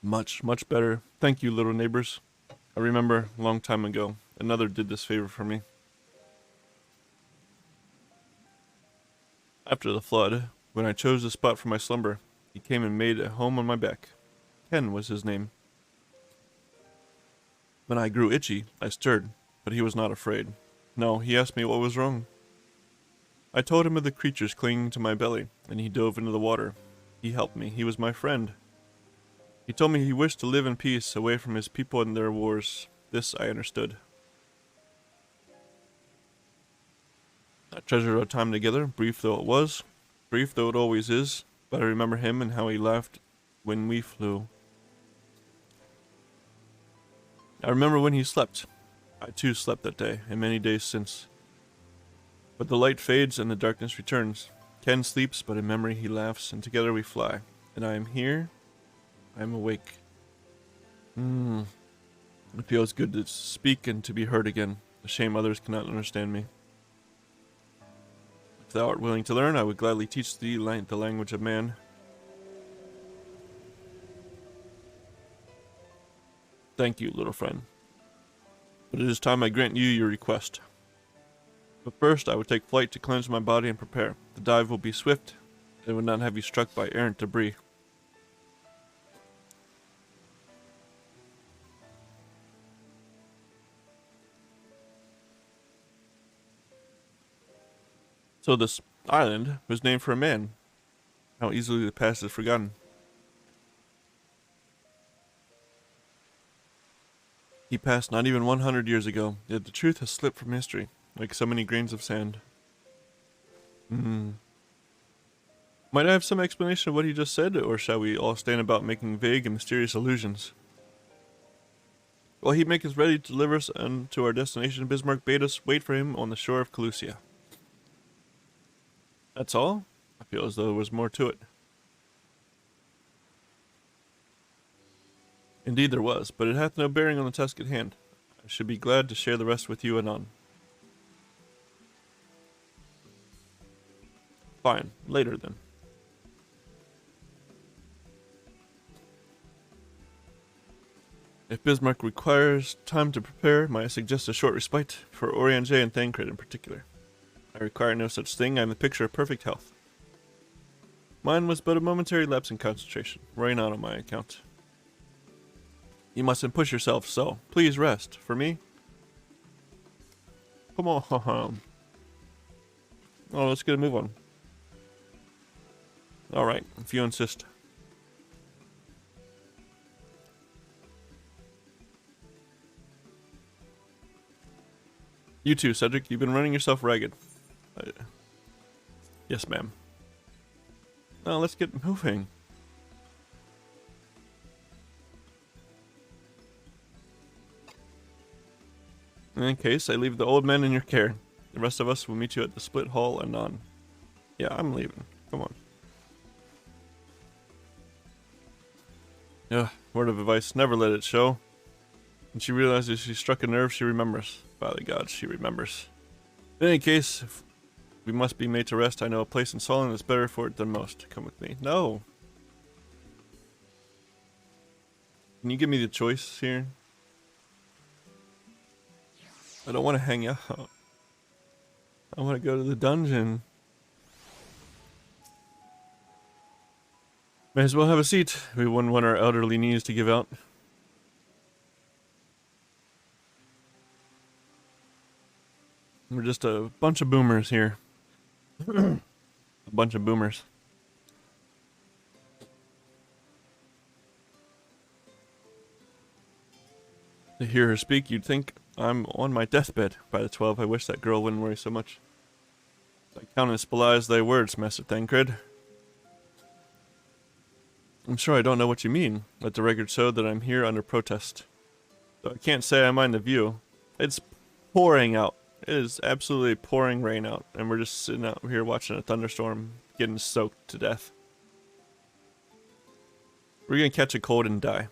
Much, much better. Thank you, little neighbors. I remember a long time ago, another did this favor for me. After the flood, when I chose the spot for my slumber, he came and made a home on my back. Ken was his name. When I grew itchy, I stirred, but he was not afraid. No, he asked me what was wrong. I told him of the creatures clinging to my belly, and he dove into the water. He helped me. He was my friend. He told me he wished to live in peace, away from his people and their wars. This I understood. I treasured our time together, brief though it was, brief though it always is, but I remember him and how he laughed when we flew. I remember when he slept. I too slept that day, and many days since. But the light fades and the darkness returns. Ken sleeps, but in memory he laughs, and together we fly. And I am here. I am awake. It feels good to speak and to be heard again. A shame others cannot understand me. If thou art willing to learn, I would gladly teach thee the language of man. Thank you, little friend. But it is time I grant you your request. But first, I would take flight to cleanse my body and prepare. The dive will be swift, and would not have you struck by errant debris. So this island was named for a man. How easily the past is forgotten. He passed not even 100 years ago, yet the truth has slipped from history, like so many grains of sand. Might I have some explanation of what he just said, or shall we all stand about making vague and mysterious allusions? While he maketh ready to deliver us unto our destination, Bismarck bade us wait for him on the shore of Calusia. That's all? I feel as though there was more to it. Indeed there was, but it hath no bearing on the task at hand. I should be glad to share the rest with you anon. Fine, later then. If Bismarck requires time to prepare, might I suggest a short respite, for Oriange and Thancred in particular. I require no such thing. I am the picture of perfect health. Mine was but a momentary lapse in concentration, running on my account. You mustn't push yourself so. Please rest. For me? Come on. Oh, let's get a move on. Alright, if you insist. You too, Cedric. You've been running yourself ragged. Yes, ma'am. Now let's get moving. In any case, I leave the old men in your care. The rest of us will meet you at the split hall anon. Yeah, I'm leaving. Come on. Yeah, word of advice, never let it show. When she realizes she struck a nerve, she remembers. By the gods, she remembers. In any case, if we must be made to rest, I know a place in Solon that's better for it than most. Come with me. No! Can you give me the choice here? I don't want to hang out. I want to go to the dungeon. May as well have a seat. We wouldn't want our elderly knees to give out. We're just a bunch of boomers here. A bunch of boomers. To hear her speak, you'd think I'm on my deathbed. By the 12, I wish that girl wouldn't worry so much. Thy countenance belies thy words, Master Thancred. I'm sure I don't know what you mean. Let the record show that I'm here under protest. So I can't say I mind the view. It's pouring out. It is absolutely pouring rain out, and we're just sitting out here watching a thunderstorm, getting soaked to death. We're gonna catch a cold and die.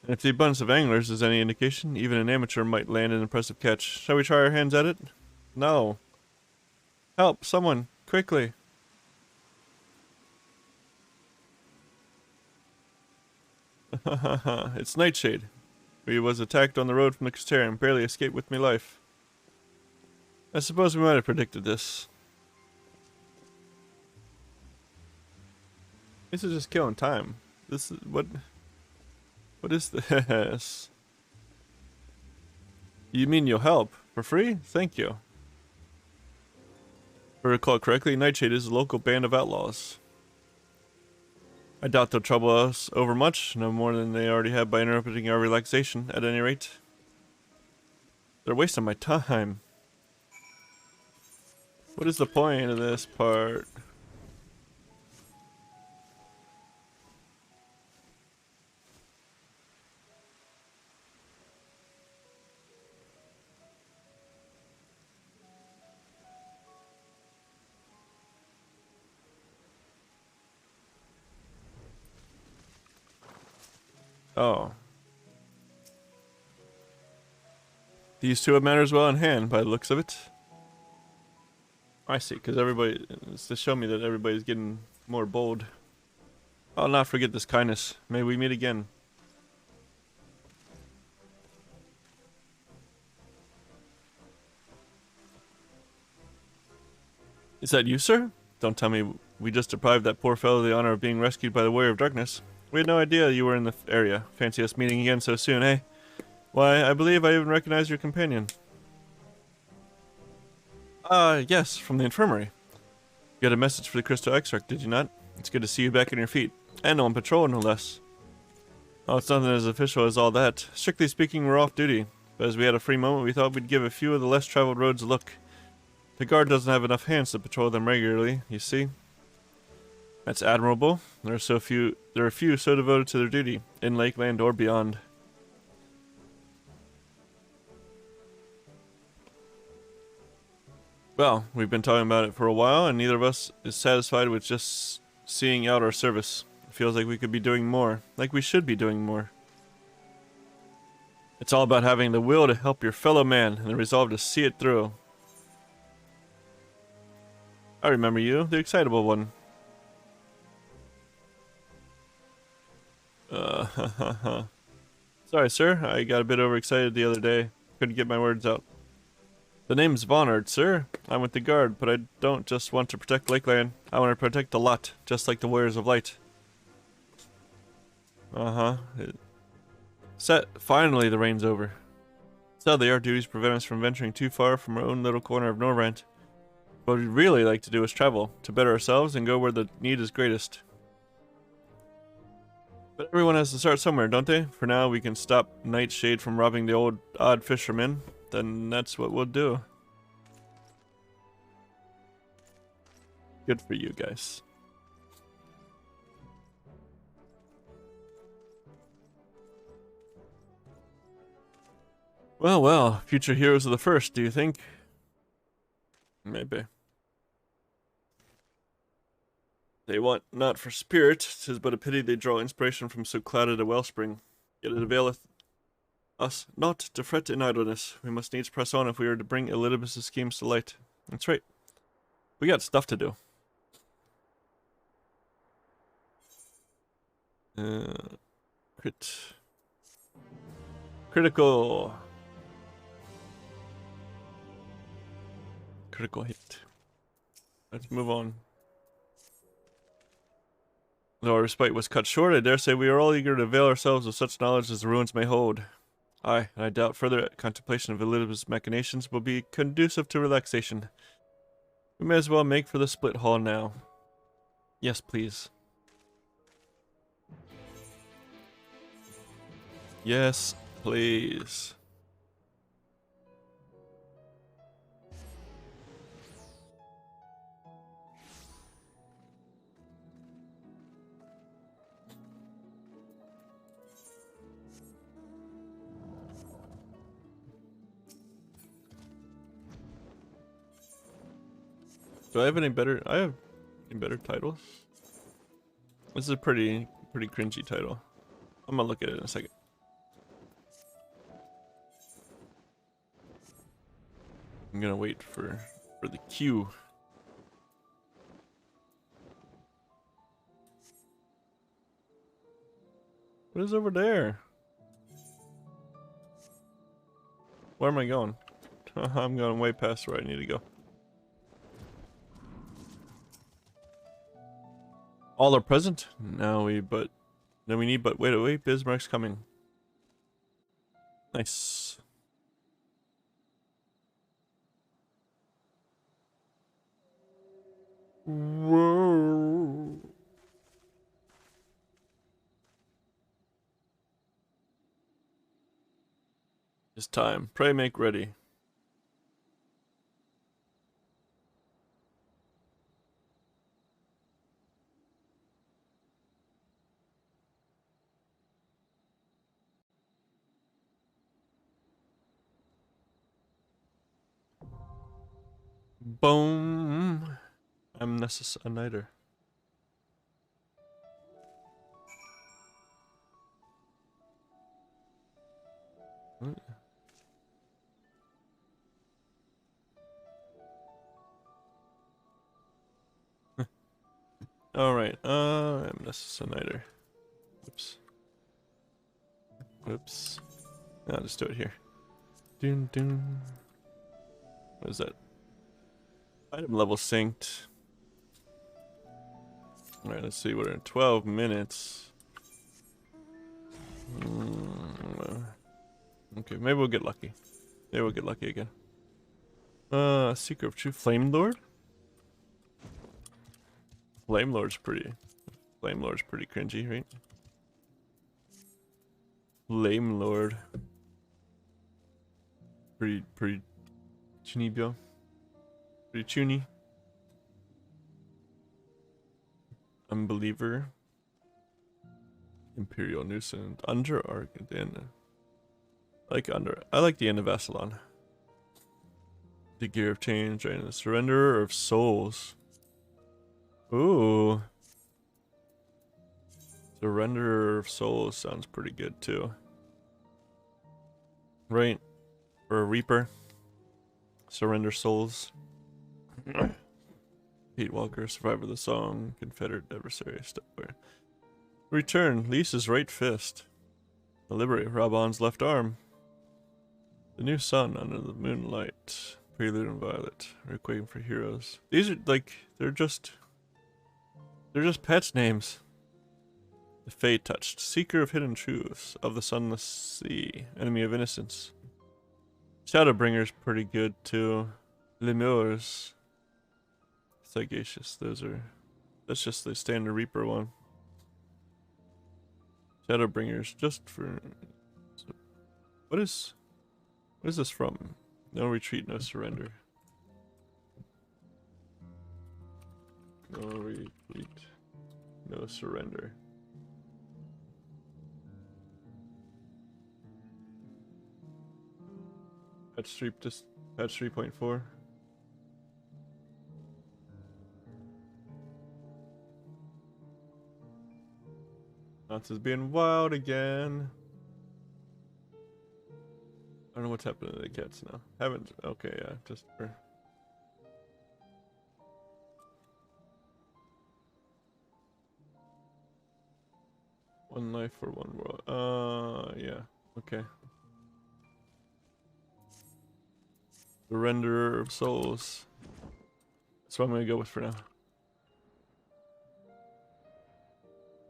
And if the abundance of anglers is any indication, even an amateur might land an impressive catch. Shall we try our hands at it? No. Help, someone, quickly. It's Nightshade. He was attacked on the road from the Castellarium, barely escaped with me life. I suppose we might have predicted this. This is just killing time. This is what is this? You mean you'll help? For free? Thank you. If I recall correctly, Nightshade is a local band of outlaws. I doubt they'll trouble us overmuch, no more than they already have by interrupting our relaxation, at any rate. They're wasting my time. What is the point of this part? Oh. These two have matters well in hand, by the looks of it. I see, because everybody, it's to show me that everybody's getting more bold. I'll not forget this kindness. May we meet again. Is that you, sir? Don't tell me we just deprived that poor fellow of the honor of being rescued by the Warrior of Darkness. We had no idea you were in the area. Fancy us meeting again so soon, eh? Why, I believe I even recognize your companion. Yes, from the infirmary. You had a message for the Crystal Extract, did you not? It's good to see you back on your feet. And on patrol, no less. Oh, it's nothing as official as all that. Strictly speaking, we're off duty. But as we had a free moment, we thought we'd give a few of the less traveled roads a look. The guard doesn't have enough hands to patrol them regularly, you see. That's admirable. There are few so devoted to their duty, in Lakeland or beyond. Well, we've been talking about it for a while, and neither of us is satisfied with just seeing out our service. It feels like we could be doing more, like we should be doing more. It's all about having the will to help your fellow man, and the resolve to see it through. I remember you, the excitable one. Sorry, sir. I got a bit overexcited the other day. Couldn't get my words out. The name's Vonard, sir. I'm with the guard, but I don't just want to protect Lakeland. I want to protect the lot, just like the Warriors of Light. Finally, the rain's over. Sadly, our duties prevent us from venturing too far from our own little corner of Norrant. What we'd really like to do is travel, to better ourselves and go where the need is greatest. But everyone has to start somewhere, don't they? For now, we can stop Nightshade from robbing the old odd fisherman. Then that's what we'll do. Good for you guys. Well, well, future heroes of the first, do you think? Maybe. They want not for spirit, 'tis but a pity they draw inspiration from so clouded a wellspring. Yet it availeth us not to fret in idleness. We must needs press on if we are to bring Elidibus' schemes to light. That's right. We got stuff to do. Critical hit. Let's move on. Though our respite was cut short, I dare say we are all eager to avail ourselves of such knowledge as the ruins may hold. Aye, and I doubt further contemplation of Elidibus' machinations will be conducive to relaxation. We may as well make for the split hall now. Yes, please. Yes, please. Do I have any better? I have any better titles? This is a pretty cringy title. I'm gonna look at it in a second. I'm gonna wait for the queue. What is over there? Where am I going? I'm going way past where I need to go. All are present? Now we need but wait, Bismarck's coming. Nice. Whoa. It's time. Pray make ready. Boom. I'm Nessus a Nighter. Alright, I'm Nessus a Nighter. Whoops. I'll just do it here. Dun dun. What is that? Item level synced. Alright, let's see. We're in 12 minutes. Okay, maybe we'll get lucky. Maybe we'll get lucky again. Seeker of Truth. Flame Lord? Flame Lord's pretty cringy, right? Flame Lord. Pretty chunibyo. Pretty chuny. Unbeliever. Imperial Nuisance. Under Arc at the end. I like the end of Assalon. The Gear of Change and the Surrenderer of Souls. Ooh. Surrenderer of Souls sounds pretty good too. Right? Or a Reaper. Surrender Souls. Pete Walker, Survivor of the Song, Confederate Adversary, Stepware. Return, Lisa's right fist. Liberate Raban's left arm. The new sun under the moonlight. Prelude and Violet. Requiem for Heroes. These are like, they're just pets names. The Fate Touched. Seeker of Hidden Truths. Of the Sunless Sea. Enemy of Innocence. Shadowbringers pretty good too. Lemurs. Sagacious. That's just the standard Reaper one. Shadowbringers just for. What is this from? No retreat, no surrender. No retreat. No surrender. Patch 3.4. Monsters being wild again. I don't know what's happening to the cats now. Haven't. Okay, yeah, just for. One life for one world. Yeah. Okay. The renderer of souls. That's what I'm gonna go with for now.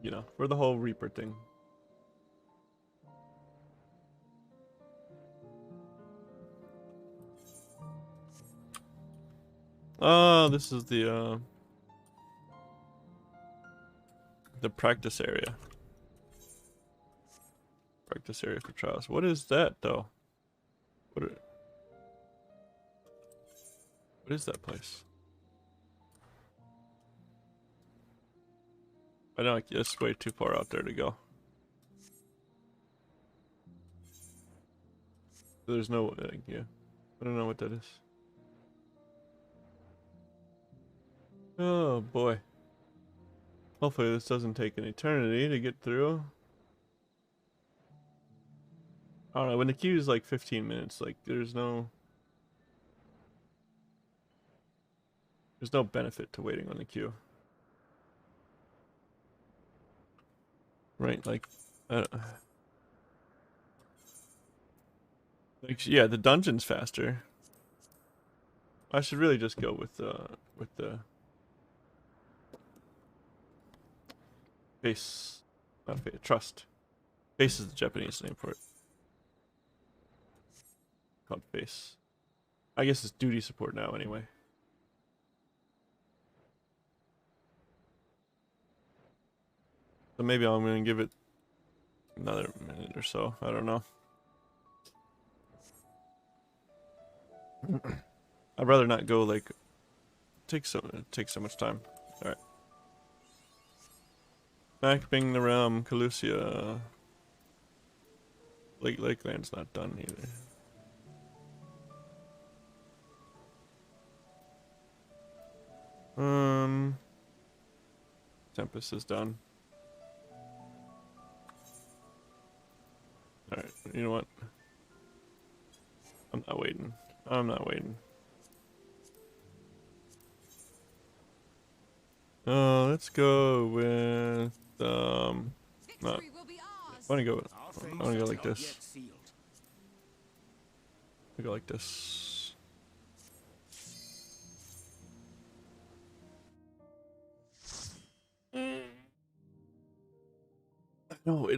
You know, for the whole Reaper thing. Oh, this is the practice area. Practice area for trials. What is that though? What is that place? I know it's way too far out there to go. There's no yeah. I don't know what that is. Oh boy. Hopefully this doesn't take an eternity to get through. I don't know, when the queue is like 15 minutes, like there's no benefit to waiting on the queue. Right, like yeah, the dungeon's faster. I should really just go with the base, not base, trust. Base is the Japanese name for it. Called base. I guess it's duty support now anyway. So maybe I'm gonna give it another minute or so. I don't know. I'd rather not go like take so much time. All right. Mapping the realm, Calusia. Lakeland's not done either. Tempest is done. Alright, you know what? I'm not waiting. I'm not waiting. Let's go with I wanna go like this. I go like this. No,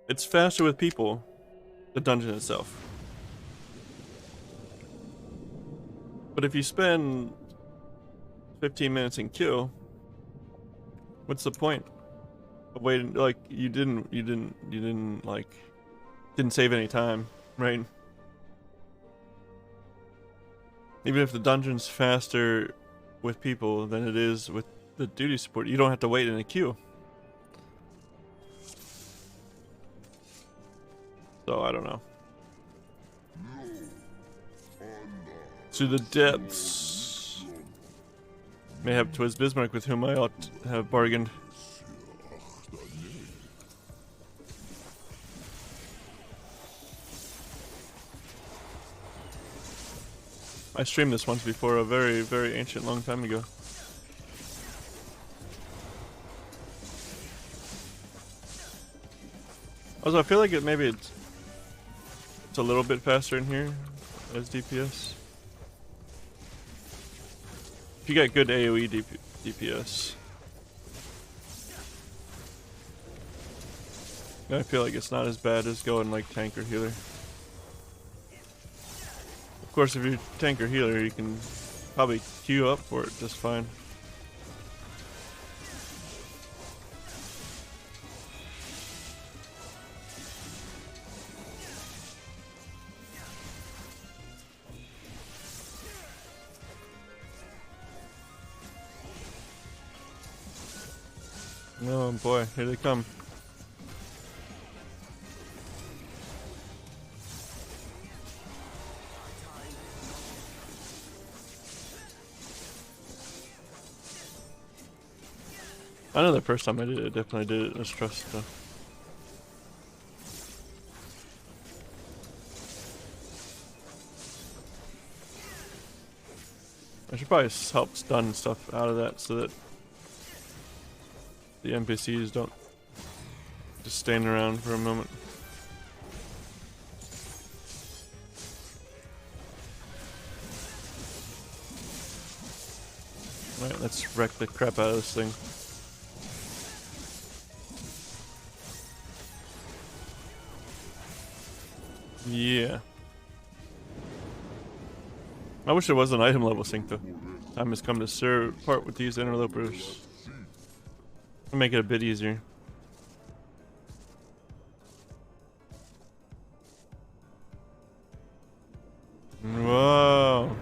it's faster with people, the dungeon itself. But if you spend 15 minutes in queue, what's the point of waiting? Like you didn't save any time, right? Even if the dungeon's faster with people than it is with the duty support, you don't have to wait in a queue. So I don't know. To the depths. Mayhap 'twas Bismarck with whom I ought to have bargained. I streamed this once before, a very, very ancient long time ago. Also, I feel like it's a little bit faster in here as DPS. If you got good AoE DPS. I feel like it's not as bad as going like tank or healer. Of course, if you're tank or healer, you can probably queue up for it just fine. Oh boy, here they come. I know the first time I did it, I definitely did it in Mistrust though. I should probably help stun stuff out of that so that the NPCs don't just stand around for a moment. Alright, let's wreck the crap out of this thing. Yeah. I wish there was an item level sync though. Time has come to serve part with these interlopers. I'll make it a bit easier. Whoa.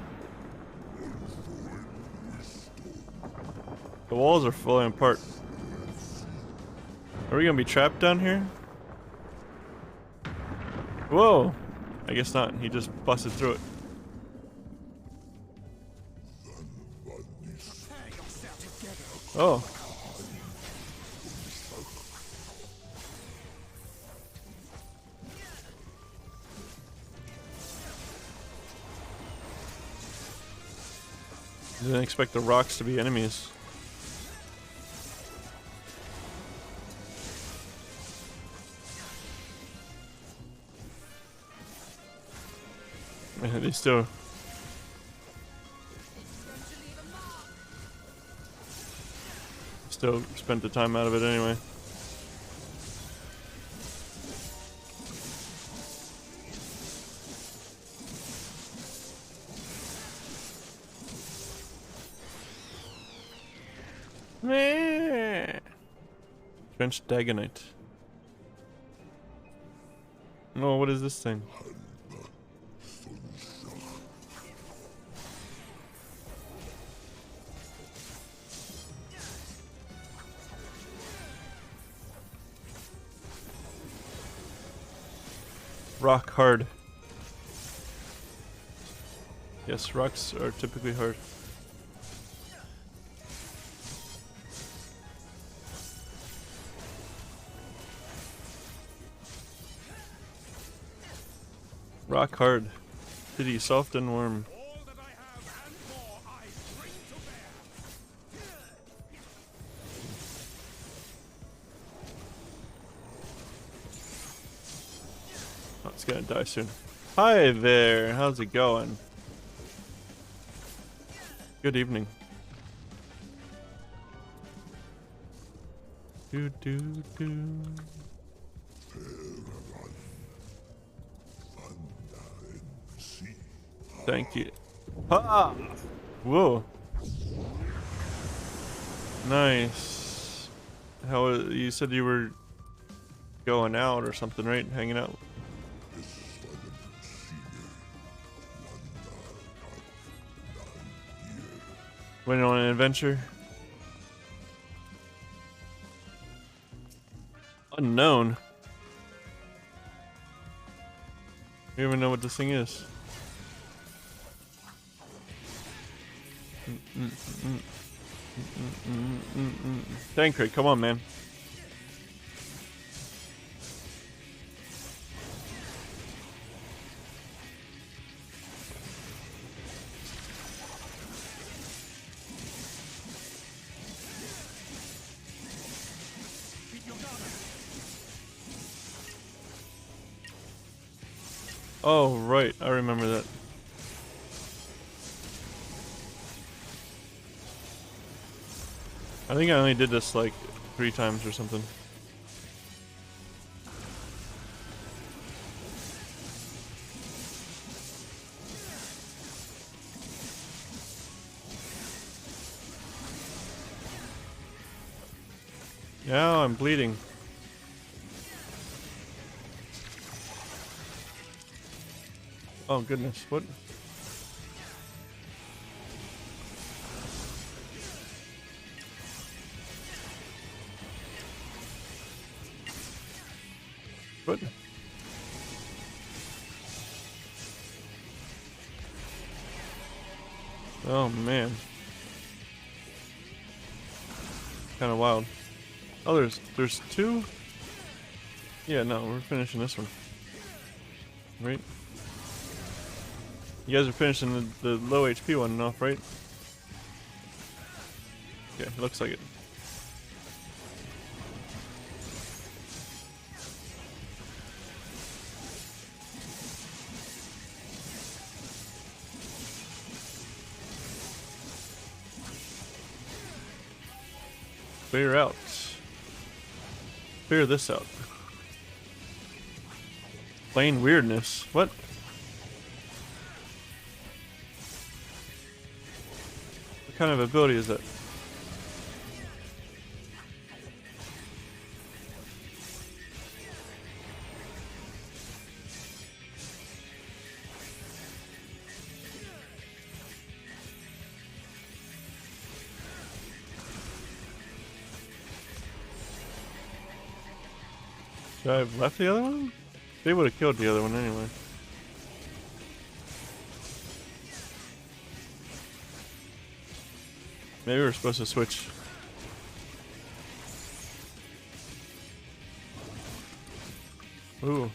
The walls are falling apart. Are we gonna be trapped down here? Whoa. I guess not. He just busted through it. Oh. Didn't expect the rocks to be enemies. They still spent the time out of it anyway. Trench Dagonite. Oh, what is this thing? Rock hard. Yes, rocks are typically hard. Rock hard. Pity soft and warm. Oh, it's gonna die soon. Hi there, how's it going? Good evening. Do do do. Thank you. Ah! Whoa. Nice. How you said you were going out or something, right? Hanging out. Went on an adventure. Unknown. You don't even know what this thing is. Tank crate, come on, man. Oh, right, I remember that. I think I only did this like 3 times or something. Yeah, I'm bleeding. Oh goodness, what? What? Oh man. Kind of wild. Oh, there's two? Yeah, no, we're finishing this one. Right? You guys are finishing the low HP one off, right? Okay, looks like it. Clear out. Clear this out. Plain weirdness. What? What kind of ability is that? Should I have left the other one? They would have killed the other one anyway. Maybe we're supposed to switch. Ooh.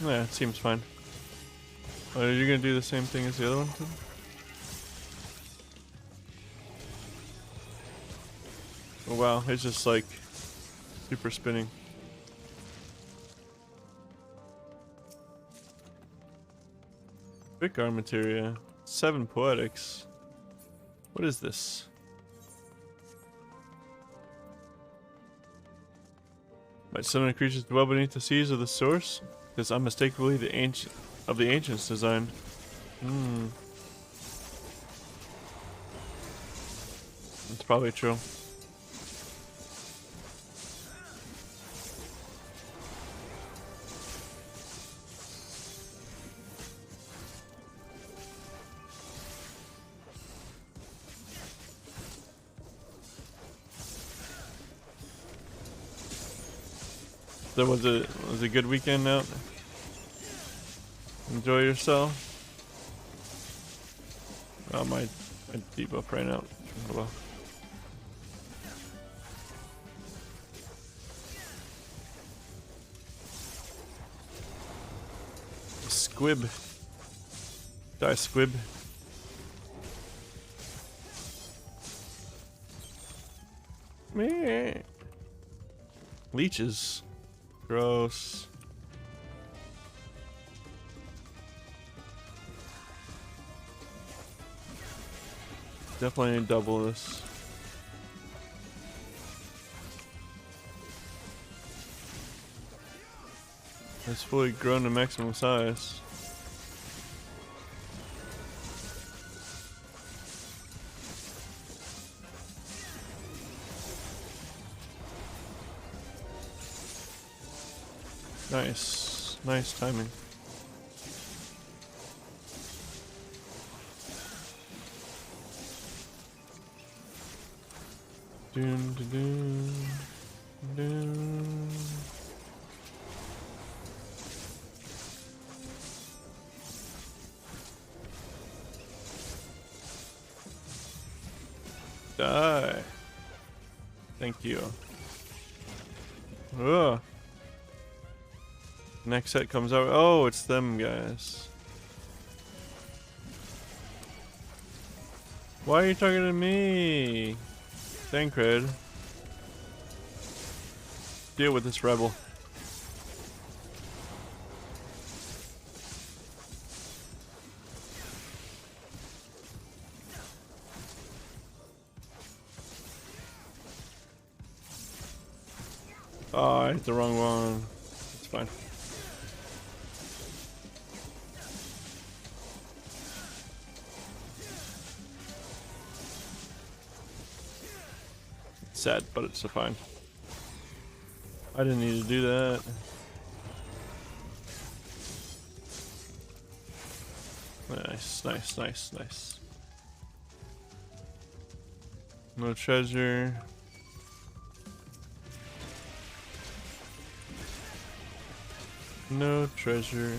Yeah, it seems fine. Oh, are you gonna do the same thing as the other one? Oh wow, it's just like super spinning. Quick arm materia. 7 poetics. What is this? Might summon creatures dwell beneath the seas of the source? This unmistakably the ancient of the ancients design. That's probably true. So was it a good weekend out? Enjoy yourself. Oh, my debuff ran out. Oh, well. Squib. Die, squib. Meh. Leeches. Gross. Definitely need to double this. It's fully grown to maximum size. Nice. Nice timing. Doom, doom, doom. Die. Thank you. Ugh. Next set comes out. Oh, it's them guys. Why are you talking to me? Thancred. Deal with this rebel. Oh, I hit the wrong one. It's fine. Sad, but it's fine. I didn't need to do that. Nice, nice, nice, nice. No treasure. No treasure.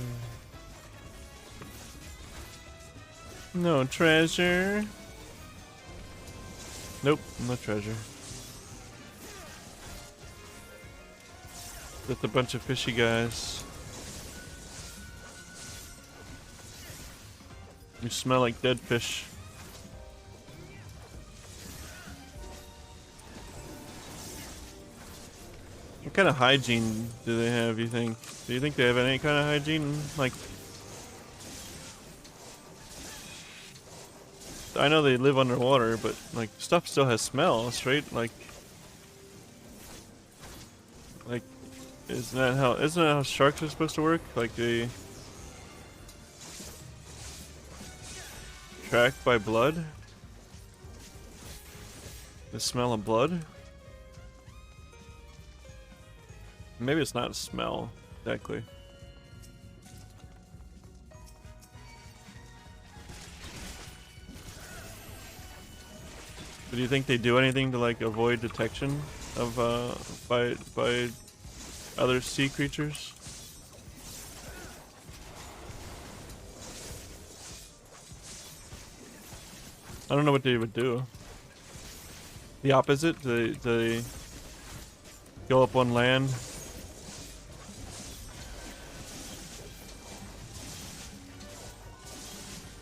No treasure. Nope, no treasure. Just a bunch of fishy guys. You smell like dead fish. What kind of hygiene do they have, you think? Do you think they have any kind of hygiene? Like, I know they live underwater, but like stuff still has smells, right? Like isn't that how sharks are supposed to work? Like they track by blood? The smell of blood? Maybe it's not a smell, exactly. But do you think they do anything to like avoid detection of by other sea creatures? I don't know what they would do. The opposite? They go up on land.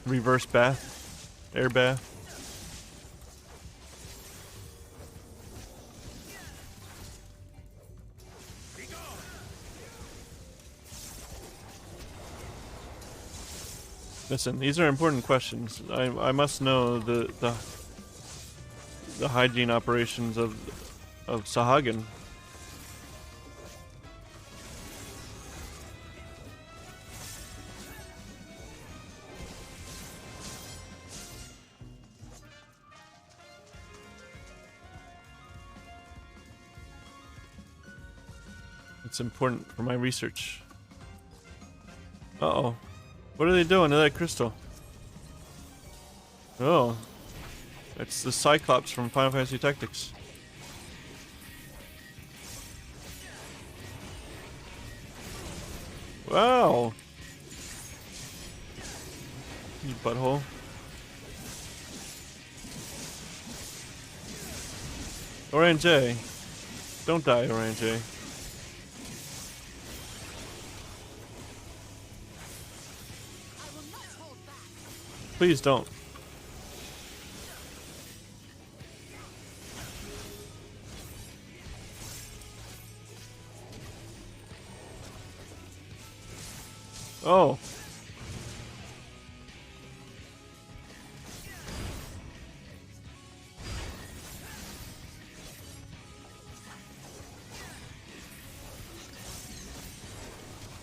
Reverse bath. Air bath. Listen, these are important questions. I must know the hygiene operations of Sahagin. It's important for my research. Uh-oh. What are they doing to that crystal? Oh. It's the Cyclops from Final Fantasy Tactics. Wow. You butthole. Orange. Don't die, Orange. Please don't. Oh.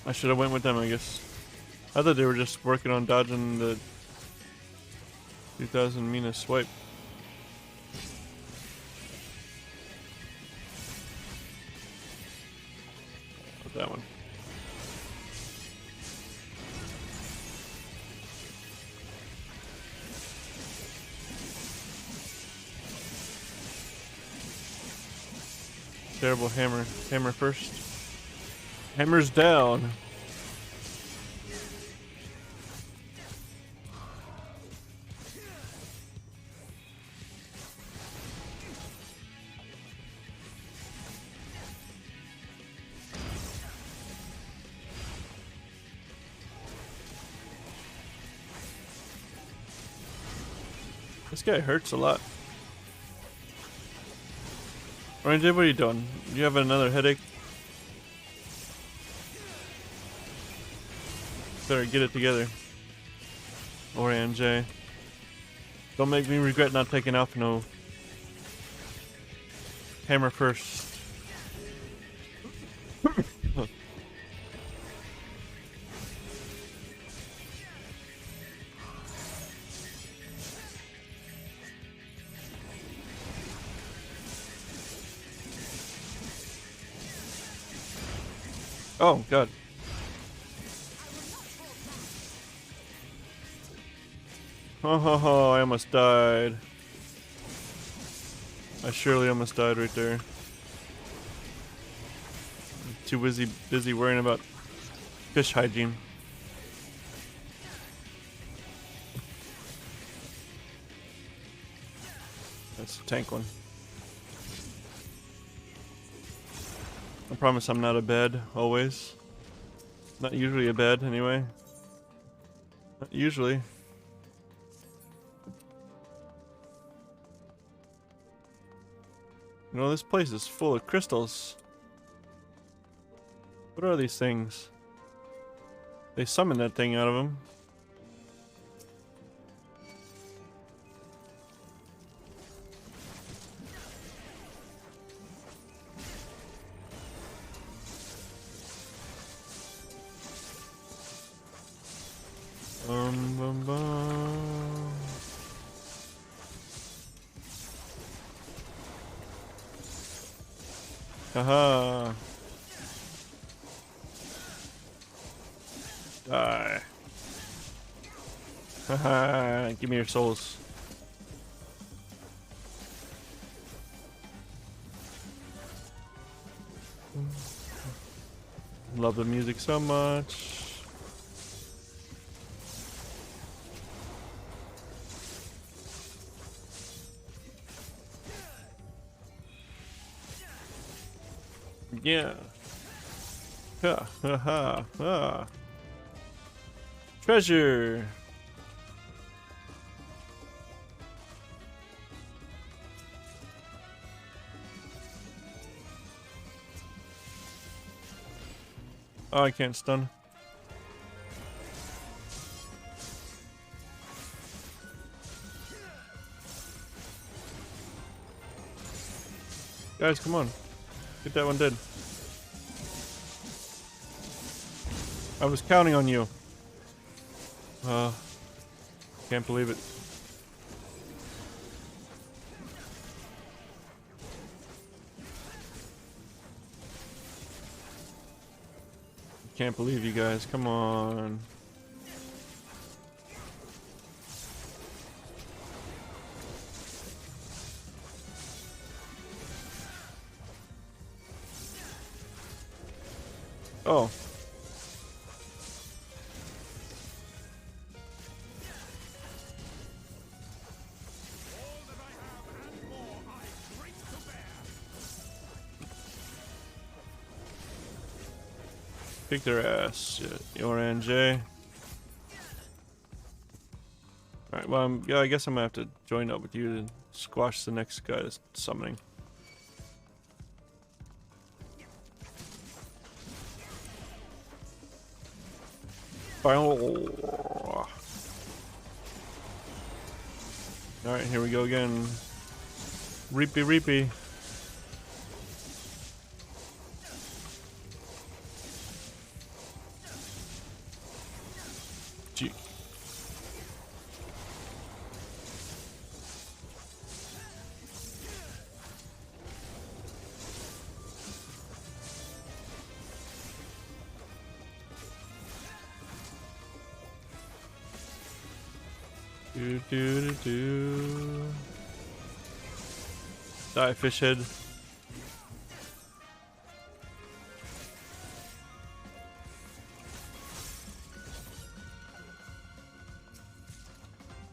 I should have went with them, I guess. I thought they were just working on dodging the 2000 Mina swipe. Put that one. Terrible hammer. Hammer first. Hammer's down. This guy hurts a lot. Orange, what are you doing? You have another headache? Better get it together. Orange. Don't make me regret not taking off no hammer first. Oh, God. Oh, I almost died. I surely almost died right there. Too busy worrying about fish hygiene. That's a tank one. I promise I'm not a bed, always. Not usually a bed, anyway. Not usually. You know, this place is full of crystals. What are these things? They summoned that thing out of them. Bum, bum. Haha. Die. Haha. Give me your souls. Love the music so much. Yeah. Ha ha ha ha. Treasure. Oh, I can't stun. Guys, come on. Get that one dead. I was counting on you. Can't believe it. Can't believe you guys. Come on. Oh. Kick their ass, your NJ. Alright, well, yeah, I guess I'm gonna have to join up with you to squash the next guy that's summoning. Alright, here we go again. Reapy, reapy. Gee. Do do do do. Die, fish head.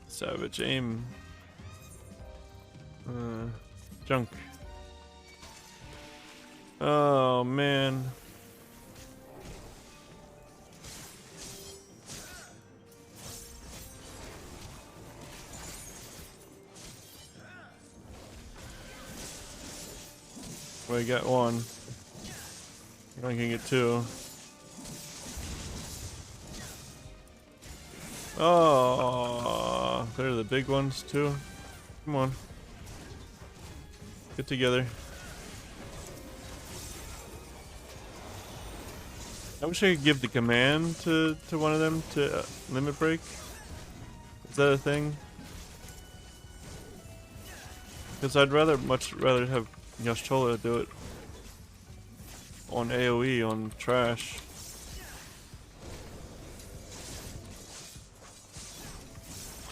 Savage aim. Junk. Oh man. Well, you got one. I can get two. Oh, they're the big ones too. Come on. Get together. I wish I could give the command to one of them to limit break. Is that a thing? Because I'd much rather have Yashtola do it on AoE on trash.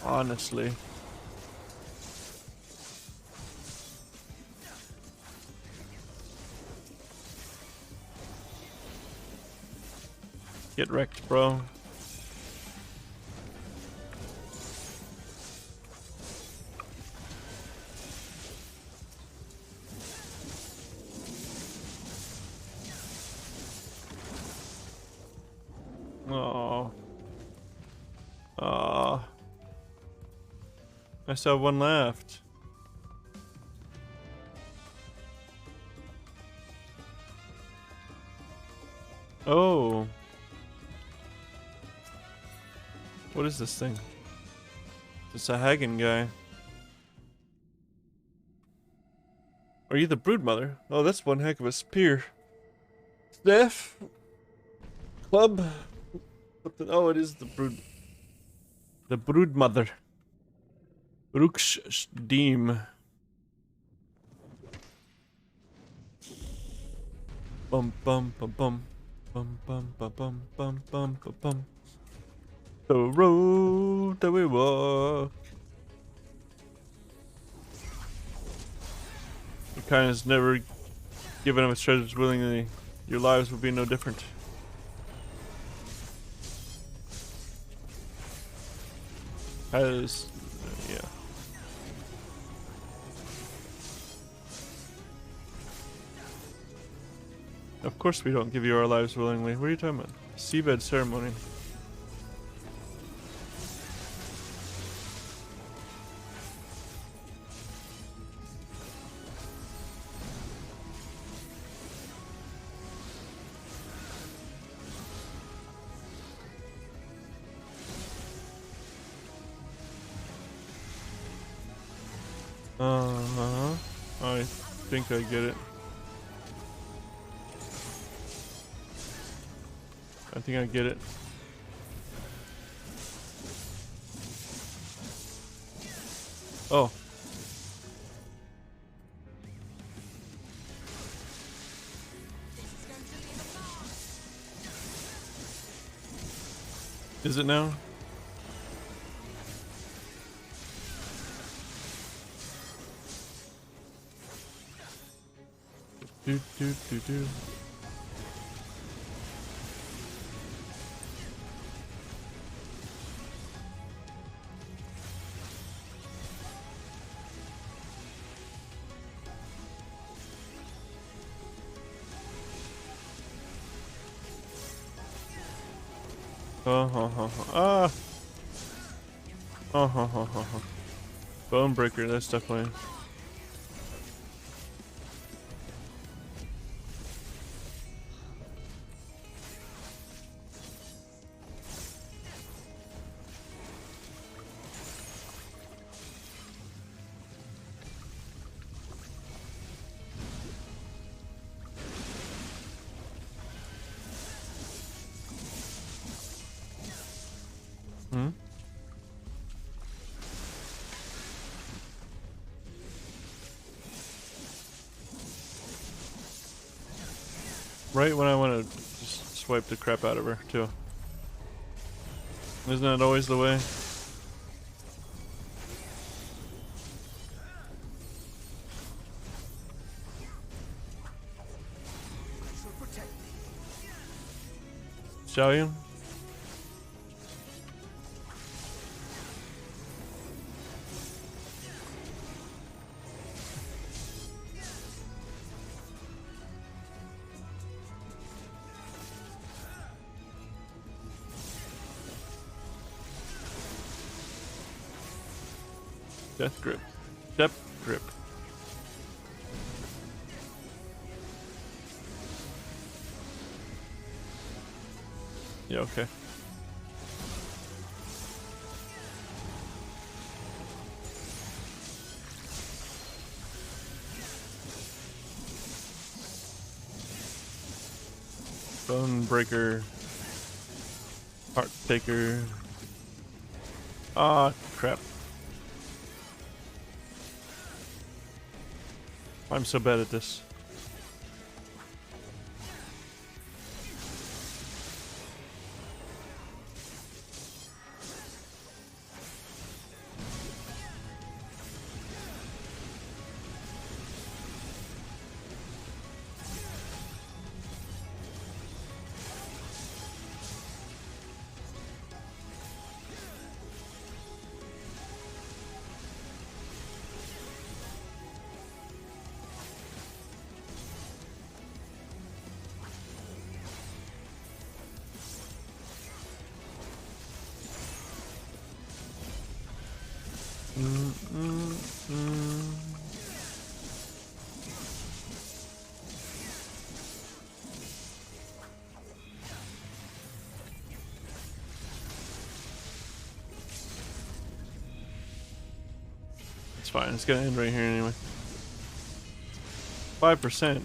Honestly. Get wrecked, bro. Oh. Oh. I saw one left. Oh. What is this thing? It's a Hagen guy. Are you the broodmother? Oh, that's one heck of a spear. Steph? Club? Oh, it is the brood. The broodmother. Ruxdeem. Bum bum bum bum. Bum bum bum bum bum bum bum bum. The road that we walk. Your kind has never given up its treasures willingly. Your lives will be no different. Has, yeah. Of course we don't give you our lives willingly. What are you talking about? Seabed ceremony. I think I get it. I think I get it. Oh. Is it now? Do do do do. Ah. Bone breaker. That's definitely. Hmm? Right when I want to just swipe the crap out of her, too. Isn't that always the way? Shall you? Death grip. Death grip. Yeah, okay. Bone breaker. Heart taker. Ah, crap. I'm so bad at this. fine. It's gonna end right here anyway. 5%.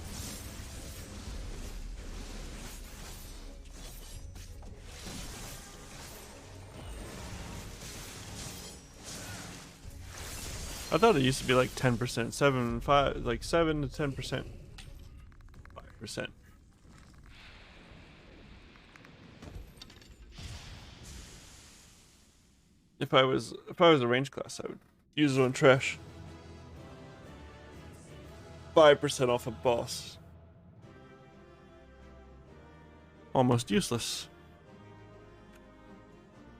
I thought it used to be like 10%, 7 to 10%, 5%. If I was a range class, I would use it on trash. 5% off a boss. Almost useless.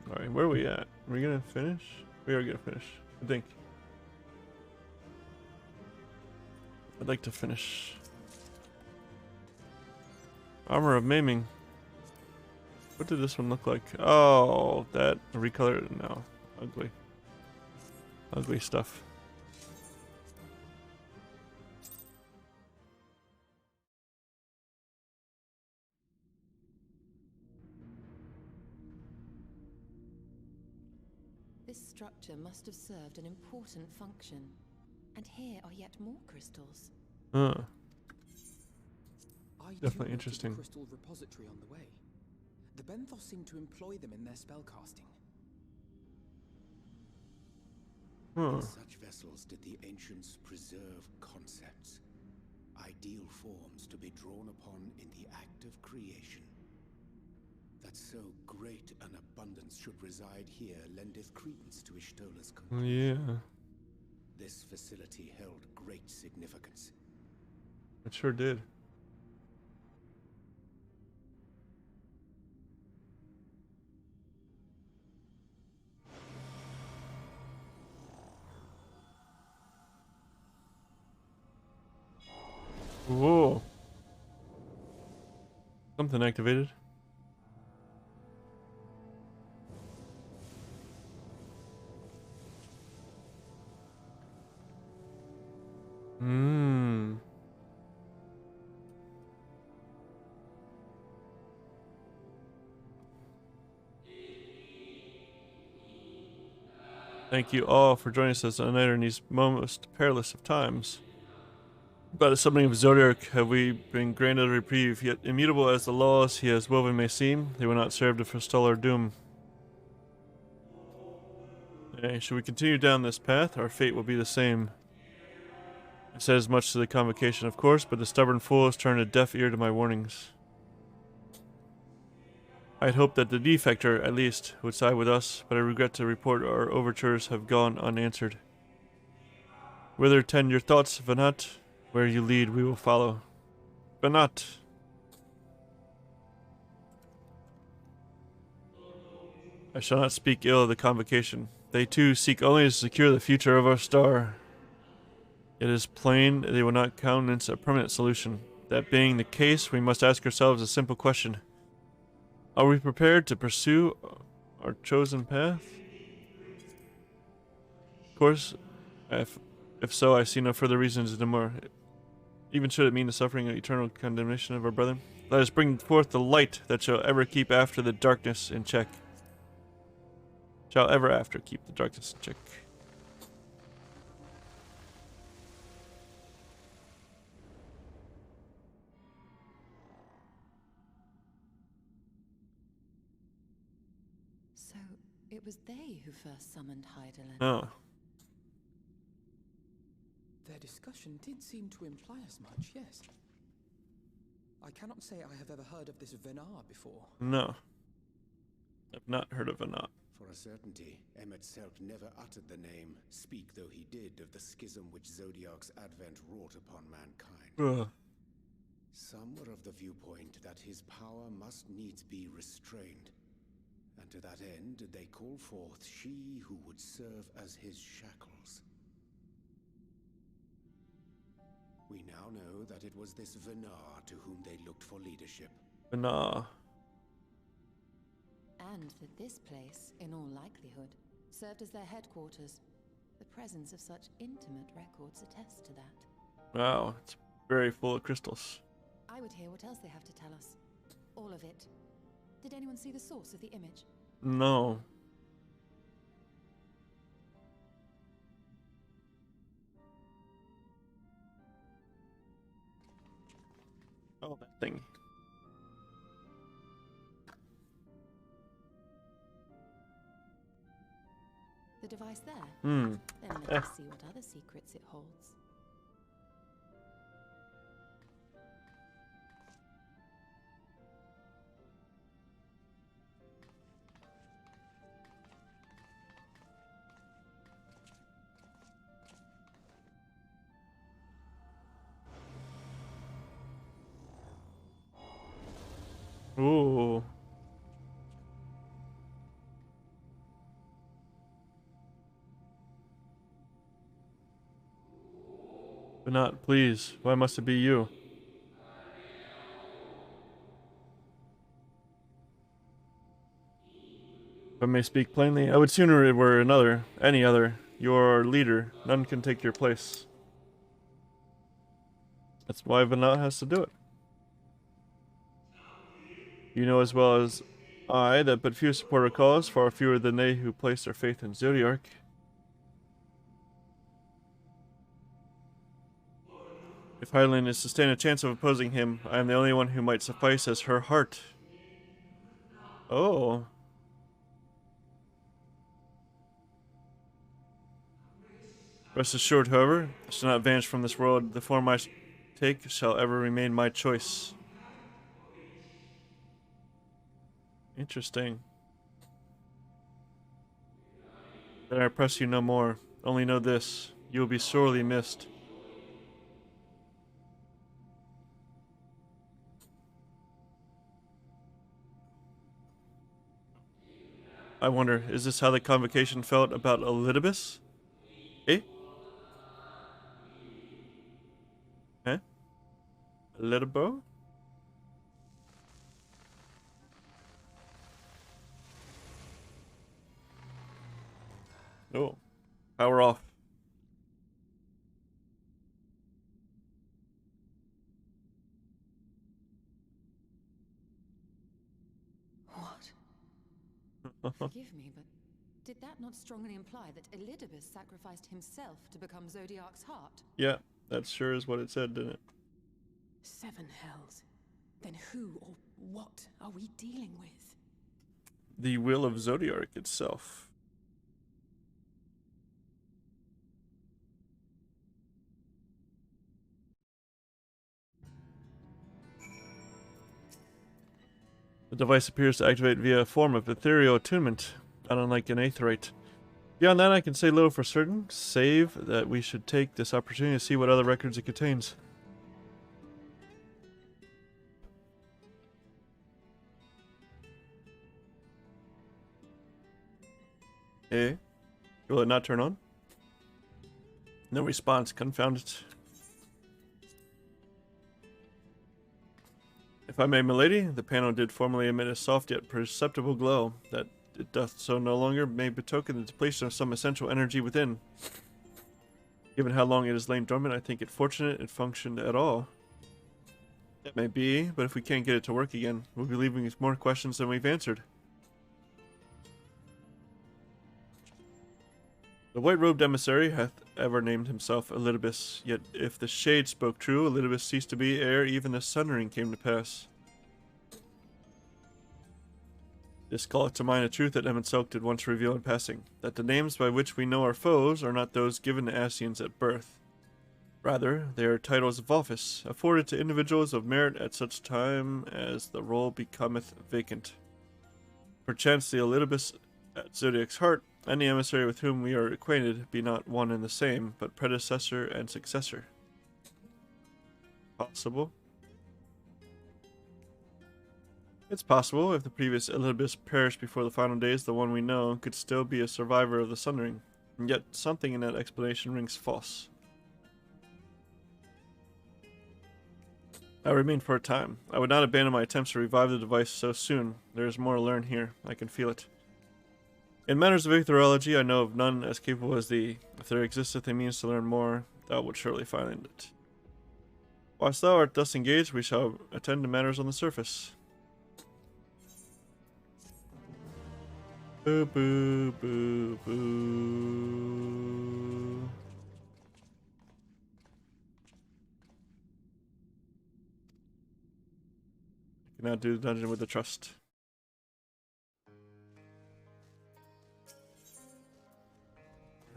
Alright, where are we at? Are we gonna finish? We are gonna finish, I think. I'd like to finish. Armor of Maiming. What did this one look like? Oh, that recolored. No, ugly. Ugly stuff. This structure must have served an important function. And here are yet more crystals. Huh. Definitely interesting. Crystal repository on the way. The Benthos seem to employ them in their spellcasting. In such vessels did the ancients preserve concepts, ideal forms to be drawn upon in the act of creation. That so great an abundance should reside here lendeth credence to Ishtola's conclusion. Yeah. This facility held great significance. It sure did. Whoa. Something activated. Thank you all for joining us on night in these most perilous of times. By the summoning of Zodiac have we been granted a reprieve, yet immutable as the laws he has woven may seem, they will not serve to forestall our doom. Hey, should we continue down this path, our fate will be the same. I said as much to the convocation, of course, but the stubborn fool has turned a deaf ear to my warnings. I had hoped that the defector, at least, would side with us, but I regret to report our overtures have gone unanswered. Whither tend your thoughts, Vanat? Where you lead, we will follow. Vanat! I shall not speak ill of the convocation. They too seek only to secure the future of our star. It is plain they will not countenance a permanent solution. That being the case, we must ask ourselves a simple question. Are we prepared to pursue our chosen path? Of course, if so, I see no further reason to demur. Even should it mean the suffering and eternal condemnation of our brethren. Let us bring forth the light that shall ever keep after the darkness in check. Shall ever after keep the darkness in check. So, it was they who first summoned Heidelin. Oh. Their discussion did seem to imply as much, yes. I cannot say I have ever heard of this Venar before. No. I've not heard of Vanat. For a certainty, Emet-Selch never uttered the name, speak though he did of the schism which Zodiac's advent wrought upon mankind. Some were of the viewpoint that his power must needs be restrained, and to that end did they call forth she who would serve as his shackles. We now know that it was this Venar to whom they looked for leadership. Venar. And that this place, in all likelihood, served as their headquarters. The presence of such intimate records attests to that. Wow, it's very full of crystals. I would hear what else they have to tell us. All of it. Did anyone see the source of the image? No. thing. The device there? Hmm. Then let us see what other secrets it holds. Ooh. But not, please. Why must it be you? If I may speak plainly, I would sooner it were another, any other. Your leader. None can take your place. That's why Vanat has to do it. You know as well as I that but few support our cause, far fewer than they who place their faith in Zodiark. If Hylian is to stand a chance of opposing him, I am the only one who might suffice as her heart. Oh. Rest assured, however, I shall not vanish from this world. The form I take shall ever remain my choice. Interesting. Then I press you no more. Only know this. You will be sorely missed. I wonder, is this how the convocation felt about Elidibus? Eh? Eh? Elidibo? Oh. Power off. Forgive me, but did that not strongly imply that Elidibus sacrificed himself to become Zodiark's heart? Yeah, that sure is what it said, didn't it? 7 hells. Then who or what are we dealing with? The will of Zodiark itself. The device appears to activate via a form of ethereal attunement, not unlike an aetherite. Beyond that, I can say little for certain, save that we should take this opportunity to see what other records it contains. Eh? Will it not turn on? No response, confound it. If I may, milady, the panel did formerly emit a soft yet perceptible glow. That it doth so no longer may betoken the depletion of some essential energy within. Given how long it has lain dormant, I think it fortunate it functioned at all. That may be, but if we can't get it to work again, we'll be leaving with more questions than we've answered. The white-robed emissary hath ever named himself Elidibus, yet if the shade spoke true, Elidibus ceased to be ere even the sundering came to pass. This calleth to mind a truth that Emet did once reveal in passing, that the names by which we know our foes are not those given to Asians at birth. Rather, they are titles of office, afforded to individuals of merit at such time as the role becometh vacant. Perchance the Elidibus at Zodiac's heart, and the emissary with whom we are acquainted, be not one and the same, but predecessor and successor. Possible? It's possible. If the previous Elidibus perished before the final days, the one we know could still be a survivor of the Sundering. And yet, something in that explanation rings false. I remain for a time. I would not abandon my attempts to revive the device so soon. There is more to learn here. I can feel it. In matters of aetherology, I know of none as capable as thee. If there existeth a means to learn more, thou wilt surely find it. Whilst thou art thus engaged, we shall attend to matters on the surface. Boo boo boo boo. Now do the dungeon with the trust.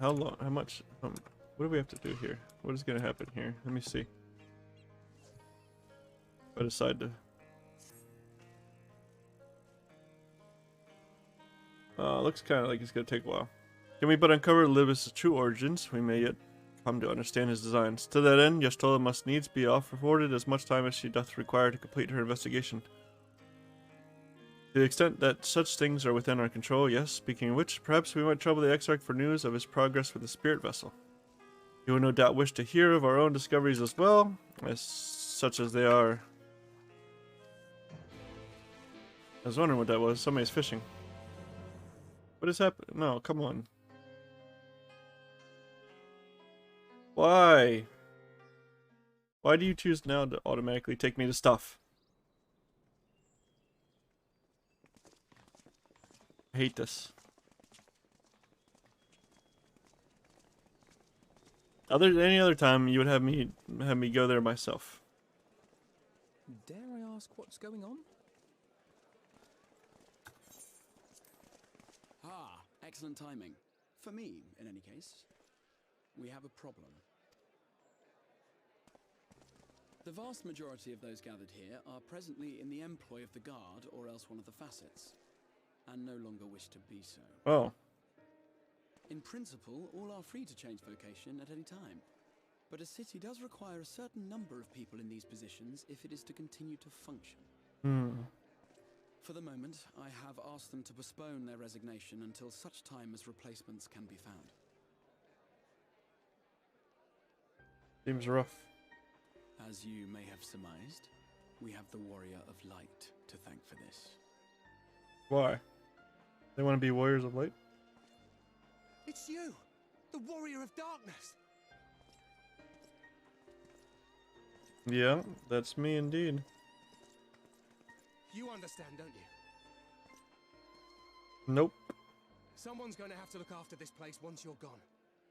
How long? How much? What do we have to do here? What is going to happen here? Let me see. I decide to. Looks kind of like it's going to take a while. Can we but uncover Libus' true origins? We may yet come to understand his designs. To that end, Yastola must needs be afforded as much time as she doth require to complete her investigation. To the extent that such things are within our control, yes. Speaking of which, perhaps we might trouble the Exarch for news of his progress with the spirit vessel. He will no doubt wish to hear of our own discoveries as well, as such as they are. I was wondering what that was. Somebody's fishing. What is happening? No, come on. Why? Why do you choose now to automatically take me to stuff? I hate this. Any other time, you would have me go there myself. Dare I ask what's going on? Ah, excellent timing. For me, in any case. We have a problem. The vast majority of those gathered here are presently in the employ of the Guard or else one of the facets, and no longer wish to be so. Oh. In principle, all are free to change vocation at any time, but a city does require a certain number of people in these positions if it is to continue to function. For the moment, I have asked them to postpone their resignation until such time as replacements can be found. Seems rough. As you may have surmised, we have the Warrior of Light to thank for this. Why? They want to be Warriors of Light? It's you! The Warrior of Darkness! Yeah, that's me indeed. You understand, don't you? Nope. Someone's going to have to look after this place once you're gone.